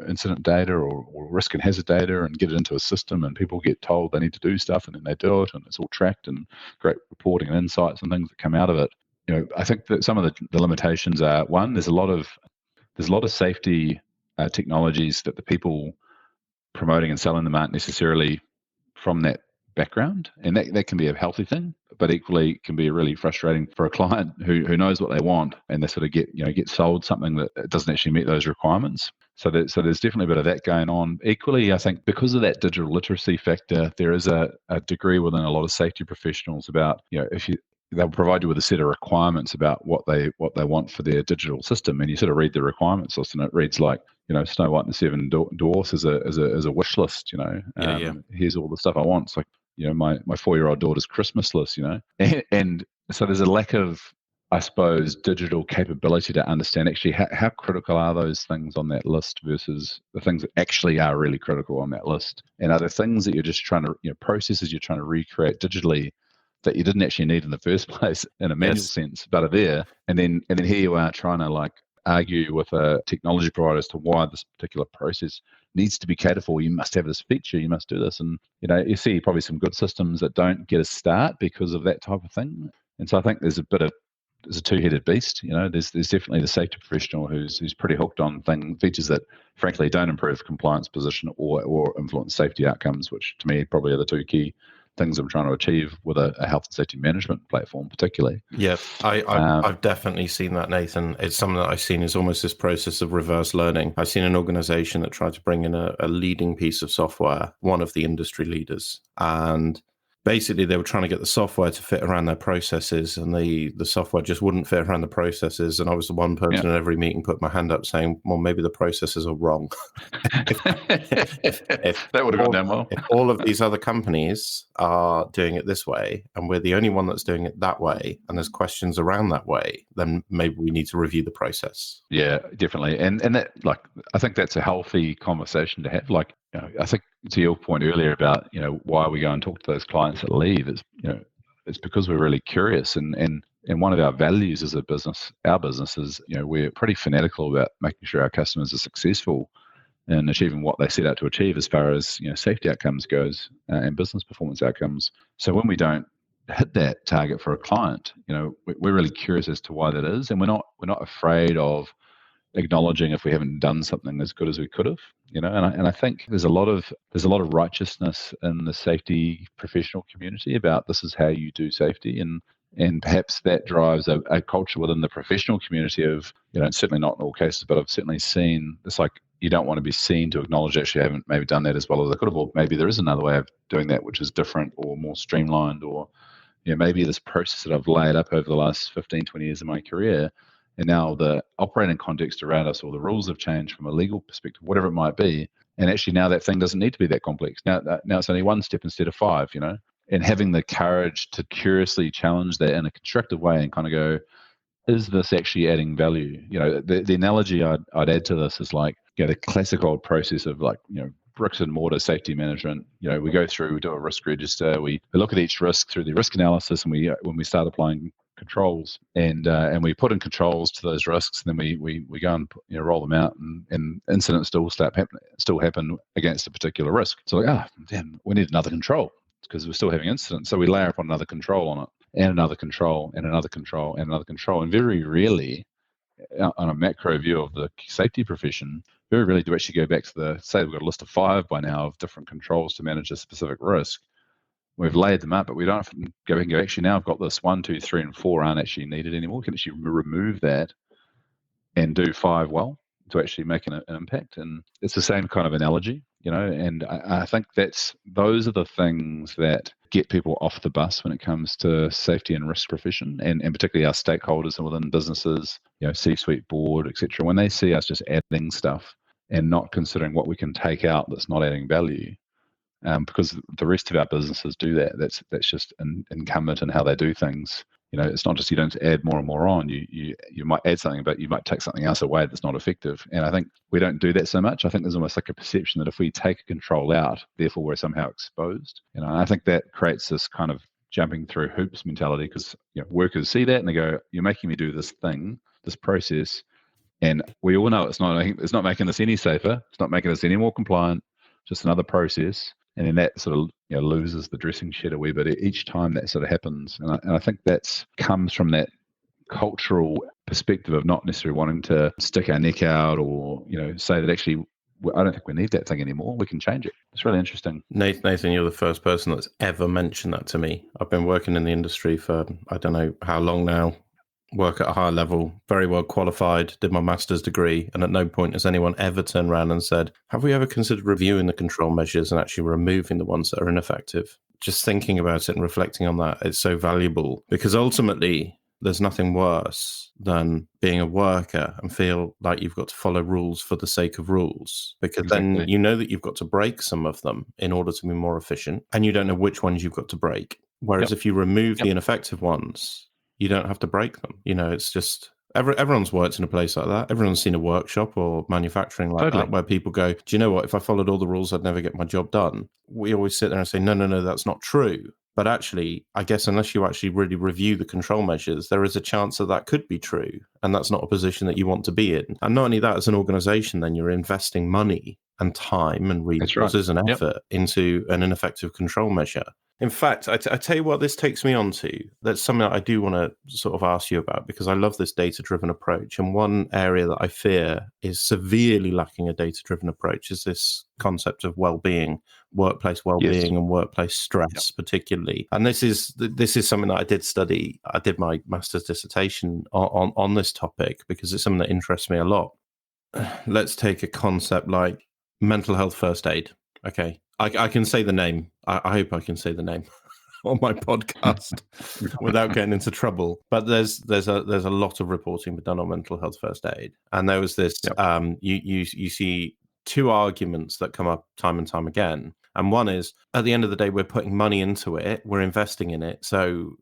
incident data or risk and hazard data, and get it into a system, and people get told they need to do stuff, and then they do it, and it's all tracked, and great reporting and insights and things that come out of it. I think that some of the limitations are, one, there's a lot of safety technologies that the people promoting and selling them aren't necessarily from that background, and that can be a healthy thing, but equally can be really frustrating for a client who knows what they want, and they sort of get sold something that doesn't actually meet those requirements. So there's definitely a bit of that going on. Equally, I think because of that digital literacy factor, there is a degree within a lot of safety professionals about, they'll provide you with a set of requirements about what they want for their digital system, and you sort of read the requirements list, and it reads like, Snow White and the Seven Dwarfs is a wish list. Here's all the stuff I want. It's like, my 4-year-old daughter's Christmas list. And so there's a lack of I suppose, digital capability to understand actually how critical are those things on that list versus the things that actually are really critical on that list. And are there things that you're just trying to, processes you're trying to recreate digitally that you didn't actually need in the first place in a manual Yes. sense, but are there? And then here you are trying to like argue with a technology provider as to why this particular process needs to be catered for. You must have this feature, you must do this. And you see probably some good systems that don't get a start because of that type of thing. And so I think there's a two-headed beast. There's definitely the safety professional who's pretty hooked on features that frankly don't improve compliance position or influence safety outcomes, which to me probably are the two key things I'm trying to achieve with a health and safety management platform, particularly. Yeah, I've definitely seen that, Nathan. It's something that I've seen is almost this process of reverse learning. I've seen an organization that tried to bring in a leading piece of software, one of the industry leaders, and basically they were trying to get the software to fit around their processes, and the software just wouldn't fit around the processes. And I was the one person in every meeting put my hand up saying, well, maybe the processes are wrong. if that would have gone down well. If all of these other companies are doing it this way and we're the only one that's doing it that way, and there's questions around that way, then maybe we need to review the process. Yeah, definitely. And that, like, I think that's a healthy conversation to have. Like, I think to your point earlier about, why we go and talk to those clients that leave is, it's because we're really curious. And one of our values as a business, our business is, we're pretty fanatical about making sure our customers are successful in achieving what they set out to achieve as far as, safety outcomes goes and business performance outcomes. So when we don't hit that target for a client, we're really curious as to why that is, and we're not afraid of acknowledging if we haven't done something as good as we could have. And I think there's a lot of righteousness in the safety professional community about this is how you do safety, and perhaps that drives a culture within the professional community of, certainly not in all cases, but I've certainly seen it's like you don't want to be seen to acknowledge actually I haven't maybe done that as well as I could have, or maybe there is another way of doing that which is different or more streamlined, or maybe this process that I've laid up over the last 15, 20 years of my career, and now the operating context around us or the rules have changed from a legal perspective, whatever it might be, and actually now that thing doesn't need to be that complex. Now it's only one step instead of five, and having the courage to curiously challenge that in a constructive way and kind of go, is this actually adding value? The analogy I'd add to this is like, the classic old process of like, bricks and mortar safety management. We go through, we do a risk register, we look at each risk through the risk analysis, and when we start applying controls, and we put in controls to those risks, and then we go and roll them out, and incidents still happen against a particular risk. So like, damn, we need another control because we're still having incidents. So we layer up another control on it, and another control, and another control, and another control, and very rarely, on a macro view of the safety profession, very rarely do we actually go back to say we've got a list of 5 by now of different controls to manage a specific risk. We've laid them up, but we don't have to go back and go, actually, now I've got this 1, 2, 3, and 4 aren't actually needed anymore. We can actually remove that and do 5 well to actually make an impact. And it's the same kind of analogy, and I think those are the things that get people off the bus when it comes to safety and risk profession, and particularly our stakeholders and within businesses, C-suite board, etc. When they see us just adding stuff and not considering what we can take out that's not adding value, because the rest of our businesses do that. That's just incumbent in how they do things. It's not just you don't add more and more on. You might add something, but you might take something else away that's not effective. And I think we don't do that so much. I think there's almost like a perception that if we take a control out, therefore we're somehow exposed. And I think that creates this kind of jumping through hoops mentality, because workers see that and they go, "You're making me do this thing, this process," and we all know it's not making us any safer. It's not making us any more compliant. Just another process. And then that sort of loses the dressing shed a wee bit each time that sort of happens. And I think that comes from that cultural perspective of not necessarily wanting to stick our neck out or say that actually I don't think we need that thing anymore. We can change it. It's really interesting. Nathan, you're the first person that's ever mentioned that to me. I've been working in the industry for I don't know how long now. Work at a high level, very well qualified, did my master's degree, and at no point has anyone ever turned around and said, have we ever considered reviewing the control measures and actually removing the ones that are ineffective? Just thinking about it and reflecting on that, it's so valuable, because ultimately there's nothing worse than being a worker and feel like you've got to follow rules for the sake of rules, because then you know that you've got to break some of them in order to be more efficient, and you don't know which ones you've got to break. Whereas if you remove the ineffective ones, you don't have to break them. It's just everyone's worked in a place like that. Everyone's seen a workshop or manufacturing like Totally. that where people go, do you know what? If I followed all the rules, I'd never get my job done. We always sit there and say, no, no, no, that's not true. But actually, I guess unless you actually really review the control measures, there is a chance that that could be true. And that's not a position that you want to be in. And not only that, as an organization, then you're investing money and time and That's right. resources and Yep. effort into an ineffective control measure. In fact, I tell you what this takes me on to. That's something that I do want to sort of ask you about, because I love this data-driven approach. And one area that I fear is severely lacking a data-driven approach is this concept of well-being, workplace well-being, Yes. and workplace stress, particularly. And this is something that I did study. I did my master's dissertation on this topic because it's something that interests me a lot. Let's take a concept like mental health first aid. Okay. I can say the name. I hope I can say the name on my podcast without getting into trouble. But there's a lot of reporting done on mental health first aid, and there was this. You see two arguments that come up time and time again, and one is at the end of the day we're putting money into it, we're investing in it, so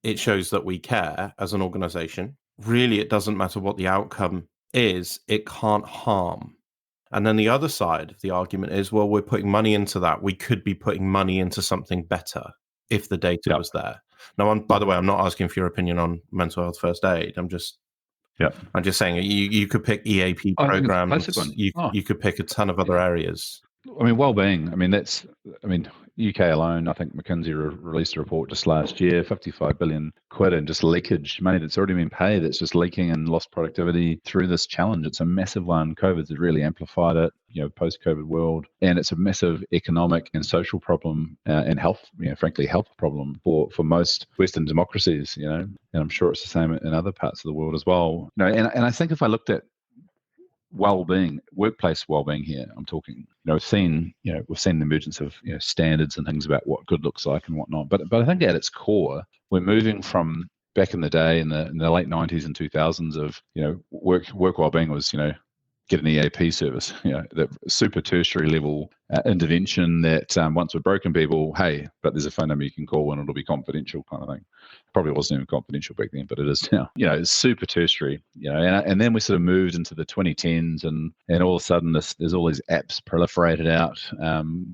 it shows that we care as an organization. Really, it doesn't matter what the outcome is; it can't harm. And then the other side of the argument is, well, we're putting money into that. We could be putting money into something better if the data was there. Now, by the way, I'm not asking for your opinion on mental health first aid. I'm just saying you could pick EAP programs. You could pick a ton of other areas. I mean, well-being. UK alone, I think McKinsey released a report just last year, 55 billion quid in just leakage, money that's already been paid, that's just leaking and lost productivity through this challenge. It's a massive one. COVID's really amplified it, post-COVID world. And it's a massive economic and social problem and health, frankly, health problem for most Western democracies, and I'm sure it's the same in other parts of the world as well. And I think if I looked at well-being, workplace well-being here, I'm talking, we've seen the emergence of standards and things about what good looks like and whatnot. But I think at its core, we're moving from back in the day in the late 90s and 2000s of work well-being was get an EAP service, that super tertiary level intervention that once we've broken people, hey, but there's a phone number you can call and it'll be confidential kind of thing. Probably wasn't even confidential back then, but it is now. It's super tertiary, and then we sort of moved into the 2010s and all of a sudden there's all these apps proliferated out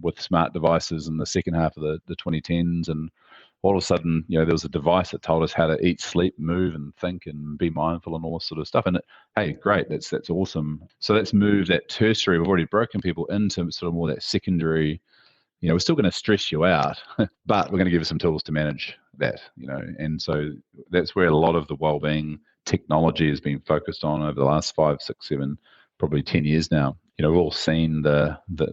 with smart devices in the second half of the 2010s, and all of a sudden, there was a device that told us how to eat, sleep, move, and think, and be mindful, and all this sort of stuff. And hey, great, that's awesome. So let's move that tertiary. We've already broken people into sort of more that secondary. We're still going to stress you out, but we're going to give you some tools to manage that. And so that's where a lot of the well-being technology has been focused on over the last 5, 6, 7, probably 10 years now. We've all seen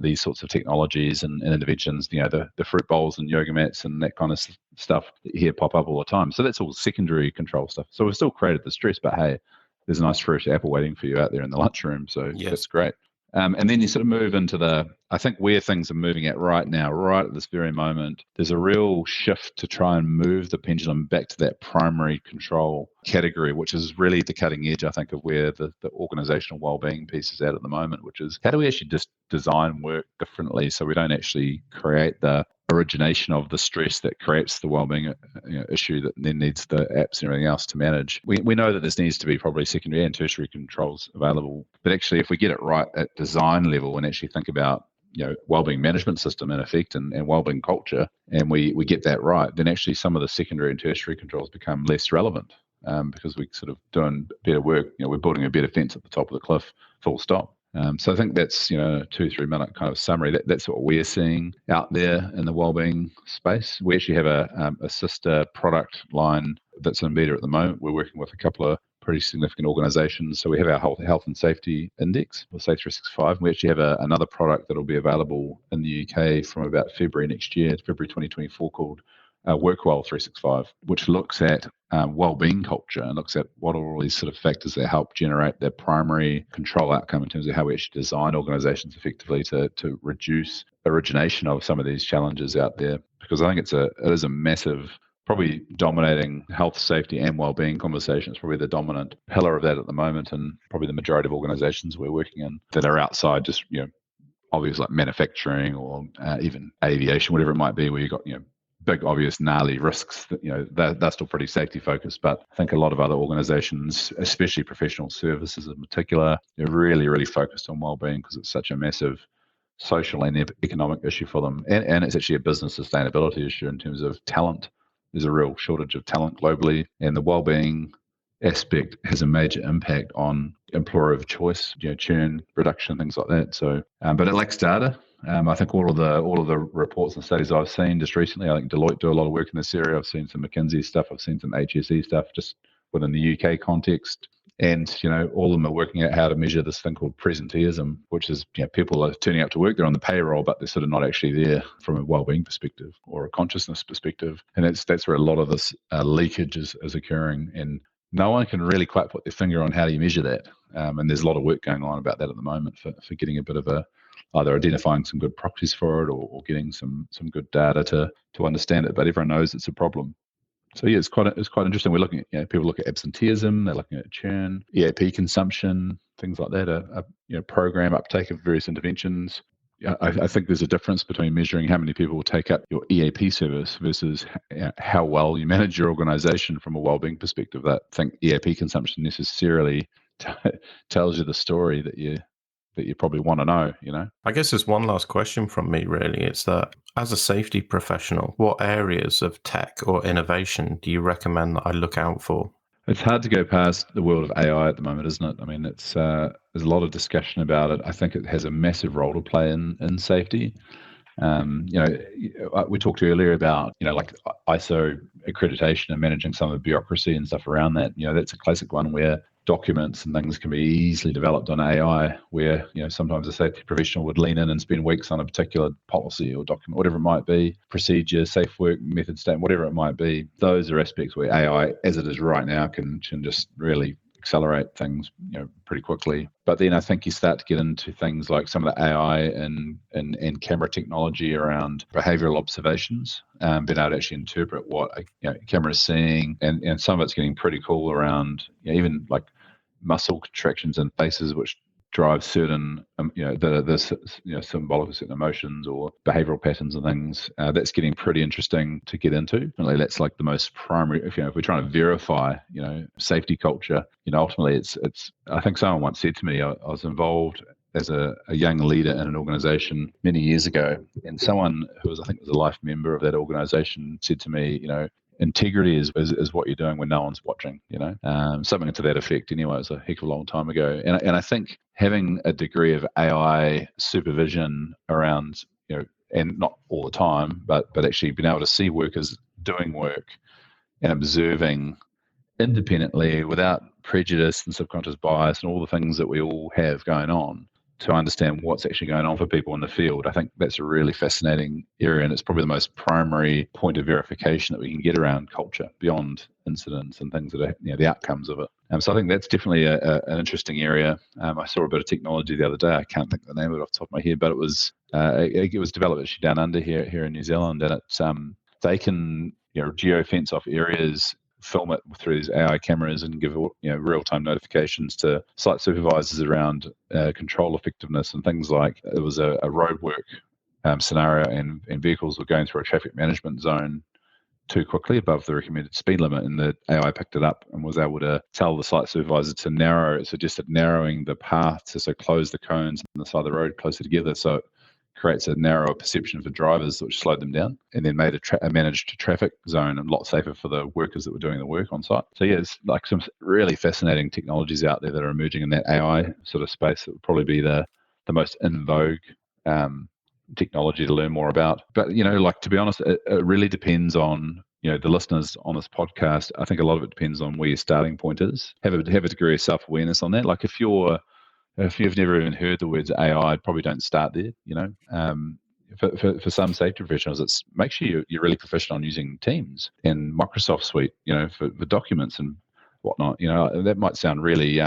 these sorts of technologies and interventions, the fruit bowls and yoga mats and that kind of stuff that you hear pop up all the time. So that's all secondary control stuff. So we've still created the stress, but hey, there's a nice fresh apple waiting for you out there in the lunchroom. So That's great. And then you sort of move into I think where things are moving at right now, right at this very moment, there's a real shift to try and move the pendulum back to that primary control category, which is really the cutting edge, I think, of where the organizational well-being piece is at the moment, which is how do we actually just design work differently so we don't actually create the origination of the stress that creates the well-being issue that then needs the apps and everything else to manage. We know that this needs to be probably secondary and tertiary controls available, but actually if we get it right at design level and actually think about well-being management system in effect and well-being culture, and we get that right, then actually some of the secondary and tertiary controls become less relevant because we're sort of doing better work. We're building a better fence at the top of the cliff, full stop. So I think that's, 2-3 minute kind of summary. That's what we're seeing out there in the wellbeing space. We actually have a sister product line that's in beta at the moment. We're working with a couple of pretty significant organizations. So we have our health and safety index, or Safe365. We actually have another product that will be available in the UK from about February next year, February 2024, called WorkWell 365, which looks at well-being culture and looks at what are all these sort of factors that help generate their primary control outcome in terms of how we actually design organizations effectively to reduce origination of some of these challenges out there. Because I think it is a massive, probably dominating health, safety, and well-being conversation. It's probably the dominant pillar of that at the moment, and probably the majority of organizations we're working in that are outside just, obvious like manufacturing or even aviation, whatever it might be, where you've got, big, obvious, gnarly risks that, they're still pretty safety focused. But I think a lot of other organizations, especially professional services in particular, are really, really focused on wellbeing because it's such a massive social and economic issue for them. And it's actually a business sustainability issue in terms of talent. There's a real shortage of talent globally, and the wellbeing aspect has a major impact on employer of choice, churn reduction, things like that. So, but it lacks data. I think all of the reports and studies I've seen just recently, I think Deloitte do a lot of work in this area. I've seen some McKinsey stuff. I've seen some HSE stuff just within the UK context. And, all of them are working out how to measure this thing called presenteeism, which is, people are turning up to work, they're on the payroll, but they're sort of not actually there from a wellbeing perspective or a consciousness perspective. And that's where a lot of this leakage is occurring. And no one can really quite put their finger on how do you measure that. And there's a lot of work going on about that at the moment for getting a bit of either identifying some good proxies for it or getting some good data to understand it. But everyone knows it's a problem. So yeah, it's quite interesting. We're looking at, people look at absenteeism, they're looking at churn, EAP consumption, things like that, program uptake of various interventions. I think there's a difference between measuring how many people will take up your EAP service versus how well you manage your organization from a wellbeing perspective. I think EAP consumption necessarily tells you the story that you probably want to know, I guess there's one last question from me, really. It's that as a safety professional, what areas of tech or innovation do you recommend that I look out for? It's hard to go past the world of AI at the moment, isn't it? I mean, it's there's a lot of discussion about it. I think it has a massive role to play in safety. We talked earlier about, like ISO accreditation and managing some of the bureaucracy and stuff around that. That's a classic one where documents and things can be easily developed on AI, where, sometimes a safety professional would lean in and spend weeks on a particular policy or document, whatever it might be, procedure, safe work, method statement, whatever it might be. Those are aspects where AI, as it is right now, can just really accelerate things, pretty quickly. But then I think you start to get into things like some of the AI and camera technology around behavioral observations, being able to actually interpret what a camera is seeing, and some of it's getting pretty cool around even like muscle contractions in faces, which drive certain, symbolic of certain emotions or behavioral patterns and things. That's getting pretty interesting to get into. Really, that's like the most primary. If we're trying to verify, safety culture, ultimately, it's. I think someone once said to me, I was involved as a young leader in an organization many years ago, and someone who was, I think, was a life member of that organization said to me, integrity is what you're doing when no one's watching, something to that effect. Anyway, it was a heck of a long time ago. And I think having a degree of AI supervision around, and not all the time, but actually being able to see workers doing work and observing independently without prejudice and subconscious bias and all the things that we all have going on, to understand what's actually going on for people in the field. I think that's a really fascinating area, and it's probably the most primary point of verification that we can get around culture beyond incidents and things that are, the outcomes of it. So I think that's definitely an interesting area. I saw a bit of technology the other day. I can't think of the name of it off the top of my head, but it was developed actually down under here in New Zealand, and it's they can geofence off areas, film it through these AI cameras, and give real-time notifications to site supervisors around control effectiveness and things like. It was a roadwork scenario, and vehicles were going through a traffic management zone too quickly above the recommended speed limit, and the AI picked it up and was able to tell the site supervisor to suggested narrowing the path to close the cones on the side of the road closer together, so it creates a narrower perception for drivers, which slowed them down, and then made a managed traffic zone a lot safer for the workers that were doing the work on site. So yeah, it's like some really fascinating technologies out there that are emerging in that AI sort of space that would probably be the most in vogue technology to learn more about. But to be honest, it really depends on the listeners on this podcast. I think a lot of it depends on where your starting point is. Have a degree of self-awareness on that. Like if you've never even heard the words AI, probably don't start there. For some safety professionals, it's make sure you're really proficient on using Teams and Microsoft Suite, for documents and whatnot. That might sound really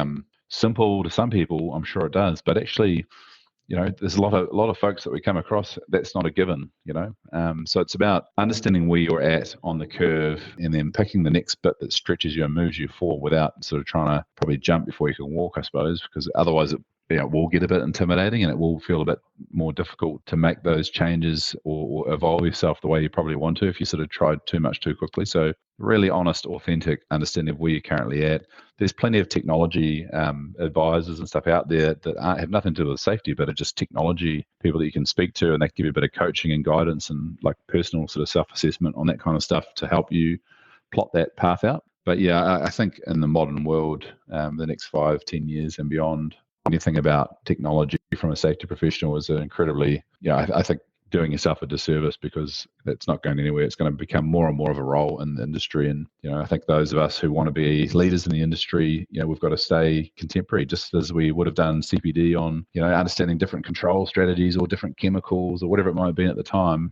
simple to some people. I'm sure it does, but actually, there's a lot of folks that we come across that's not a given. So it's about understanding where you're at on the curve, and then picking the next bit that stretches you and moves you forward without sort of trying to probably jump before you can walk, I suppose, because otherwise it will get a bit intimidating, and it will feel a bit more difficult to make those changes or evolve yourself the way you probably want to if you sort of tried too much too quickly. So really honest, authentic understanding of where you're currently at. There's plenty of technology advisors and stuff out there that have nothing to do with safety, but are just technology people that you can speak to, and they give you a bit of coaching and guidance and like personal sort of self-assessment on that kind of stuff to help you plot that path out. But yeah, I think in the modern world, the next 5-10 years and beyond, anything about technology from a safety professional is an incredibly, I think doing yourself a disservice, because it's not going anywhere. It's going to become more and more of a role in the industry. And, I think those of us who want to be leaders in the industry, we've got to stay contemporary, just as we would have done CPD on, understanding different control strategies or different chemicals or whatever it might have been at the time.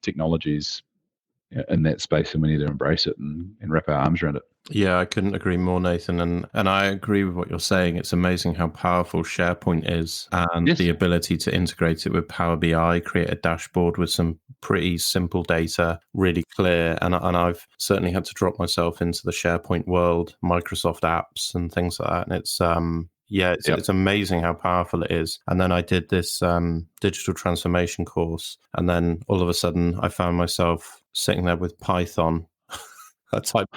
Technologies in that space, and we need to embrace it and wrap our arms around it. Yeah, I couldn't agree more, Nathan. And I agree with what you're saying. It's amazing how powerful SharePoint is, and Yes. the ability to integrate it with Power BI, create a dashboard with some pretty simple data, really clear. And I've certainly had to drop myself into the SharePoint world, Microsoft apps and things like that. And it's it's amazing how powerful it is. And then I did this digital transformation course, and then all of a sudden I found myself sitting there with Python. I typed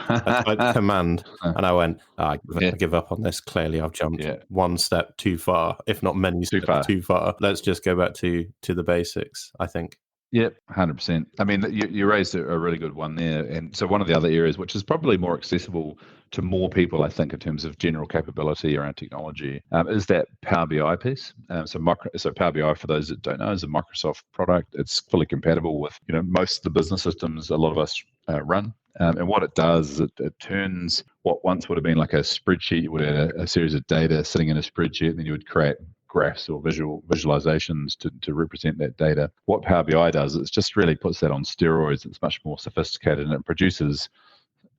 command, and I went, I give up on this. Clearly, I've jumped one step too far, if not many steps too far. Let's just go back to the basics, I think. Yep, 100%. I mean, you raised a really good one there. And so one of the other areas, which is probably more accessible to more people, I think, in terms of general capability around technology, is that Power BI piece. So Power BI, for those that don't know, is a Microsoft product. It's fully compatible with most of the business systems a lot of us run. And what it does is it turns what once would have been like a spreadsheet, you would have a series of data sitting in a spreadsheet, and then you would create graphs or visualizations to represent that data. What Power BI does, it just really puts that on steroids. It's much more sophisticated, and it produces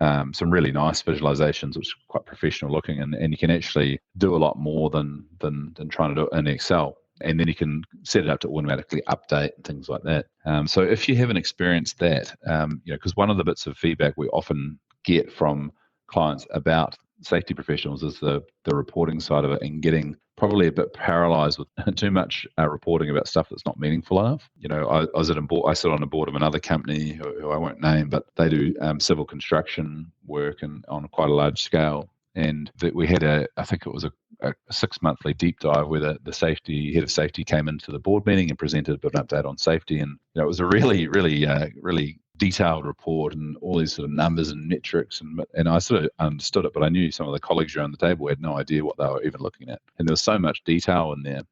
some really nice visualizations, which are quite professional looking, and you can actually do a lot more than trying to do it in Excel. And then you can set it up to automatically update and things like that. So if you haven't experienced that, because one of the bits of feedback we often get from clients about safety professionals is the reporting side of it, and getting probably a bit paralyzed with too much reporting about stuff that's not meaningful enough. I sit on the board of another company who I won't name, but they do civil construction work and on quite a large scale. And that we had I think it was a 6-monthly deep dive where the head of safety came into the board meeting and presented a bit of an update on safety. And it was a really, really, really detailed report, and all these sort of numbers and metrics. And I sort of understood it, but I knew some of the colleagues around the table had no idea what they were even looking at. And there was so much detail in there.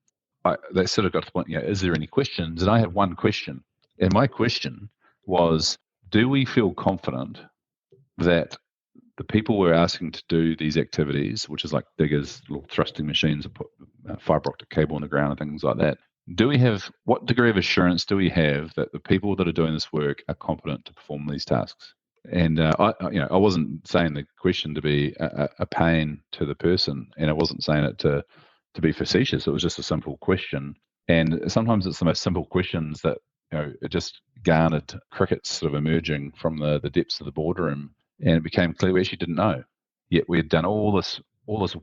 They sort of got to the point, is there any questions? And I had one question. And my question was, do we feel confident that the people we're asking to do these activities, which is like diggers, little thrusting machines, put fiber optic cable in the ground and things like that, what degree of assurance do we have that the people that are doing this work are competent to perform these tasks? And I wasn't saying the question to be a pain to the person, and I wasn't saying it to be facetious. It was just a simple question. And sometimes it's the most simple questions that it just garnered crickets sort of emerging from the depths of the boardroom. And it became clear we actually didn't know. Yet we had done all this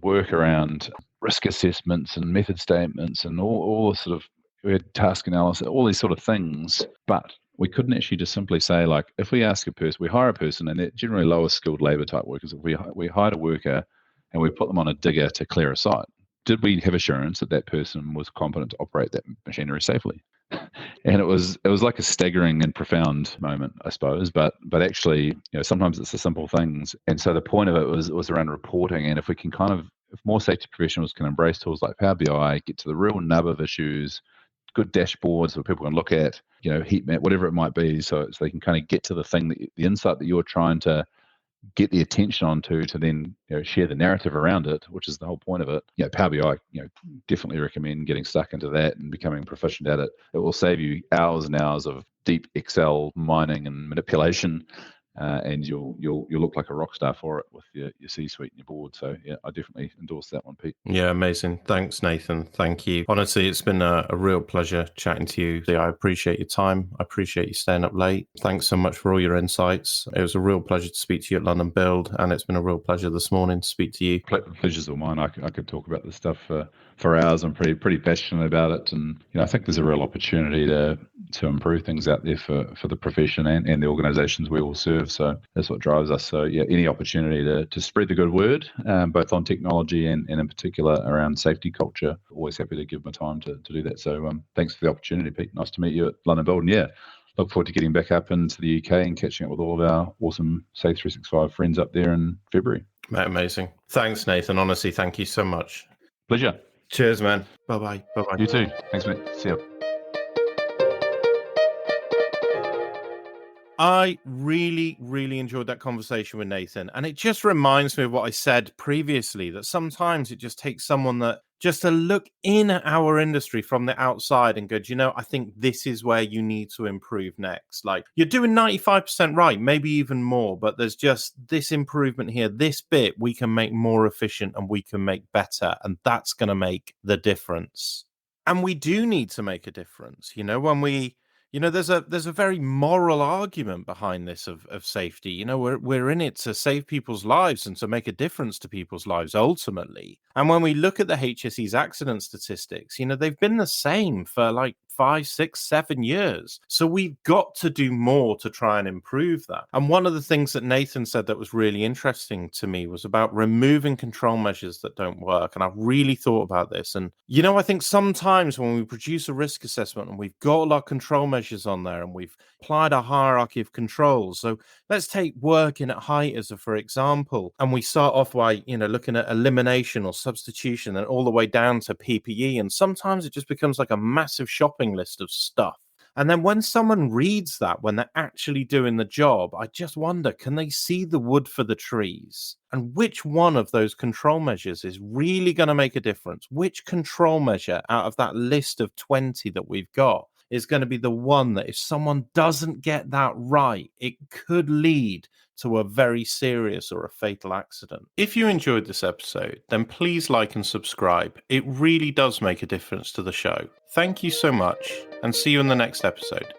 work around risk assessments and method statements and all this sort of, we had task analysis, all these sort of things. But we couldn't actually just simply say, like, if we ask a person, we hire a person, and they're generally lower skilled labor type workers. If we hired a worker and we put them on a digger to clear a site, did we have assurance that that person was competent to operate that machinery safely? And it was like a staggering and profound moment, I suppose. But actually, sometimes it's the simple things. And so the point of it was around reporting. And if we can if more safety professionals can embrace tools like Power BI, get to the real nub of issues, good dashboards where people can look at, heat map, whatever it might be, so they can kind of get to the thing, the insight that you're trying to get the attention onto, to then share the narrative around it, which is the whole point of it. Power BI, definitely recommend getting stuck into that and becoming proficient at it. It will save you hours and hours of deep Excel mining and manipulation, and you'll look like a rock star for it with your C-suite and your board. So yeah, I definitely endorse that one, Pete. Yeah, amazing. Thanks, Nathan. Thank you. Honestly, it's been a real pleasure chatting to you. I appreciate your time. I appreciate you staying up late. Thanks so much for all your insights. It was a real pleasure to speak to you at London Build, and it's been a real pleasure this morning to speak to you. Pleasure's all mine. I could talk about this stuff for hours. I'm pretty passionate about it, and I think there's a real opportunity to improve things out there for the profession and the organisations we all serve. So that's what drives us. So yeah, any opportunity to spread the good word, both on technology and in particular around safety culture. Always happy to give my time to do that. So thanks for the opportunity, Pete. Nice to meet you at London Build. And yeah, look forward to getting back up into the UK and catching up with all of our awesome Safe365 friends up there in February. Amazing. Thanks, Nathan. Honestly, thank you so much. Pleasure. Cheers, man. Bye-bye. Bye-bye. You too. Thanks, mate. See you. I really, really enjoyed that conversation with Nathan. And it just reminds me of what I said previously, that sometimes it just takes someone that just to look in at our industry from the outside and go, I think this is where you need to improve next. Like, you're doing 95% right, maybe even more, but there's just this improvement here, this bit we can make more efficient and we can make better. And that's going to make the difference. And we do need to make a difference. When we... there's a very moral argument behind this of safety. We're in it to save people's lives and to make a difference to people's lives ultimately. And when we look at the HSE's accident statistics, they've been the same for like 5, 6, 7 years. So we've got to do more to try and improve that. And one of the things that Nathan said that was really interesting to me was about removing control measures that don't work. And I've really thought about this. And, I think sometimes when we produce a risk assessment and we've got all our control measures on there and we've applied a hierarchy of controls. So let's take working at height as for example, and we start off by, looking at elimination or substitution and all the way down to PPE. And sometimes it just becomes like a massive shopping list of stuff. And then when someone reads that, when they're actually doing the job, I just wonder, can they see the wood for the trees? And which one of those control measures is really going to make a difference? Which control measure out of that list of 20 that we've got is going to be the one that if someone doesn't get that right, it could lead to a very serious or a fatal accident? If you enjoyed this episode, then please like and subscribe. It really does make a difference to the show. Thank you so much, and see you in the next episode.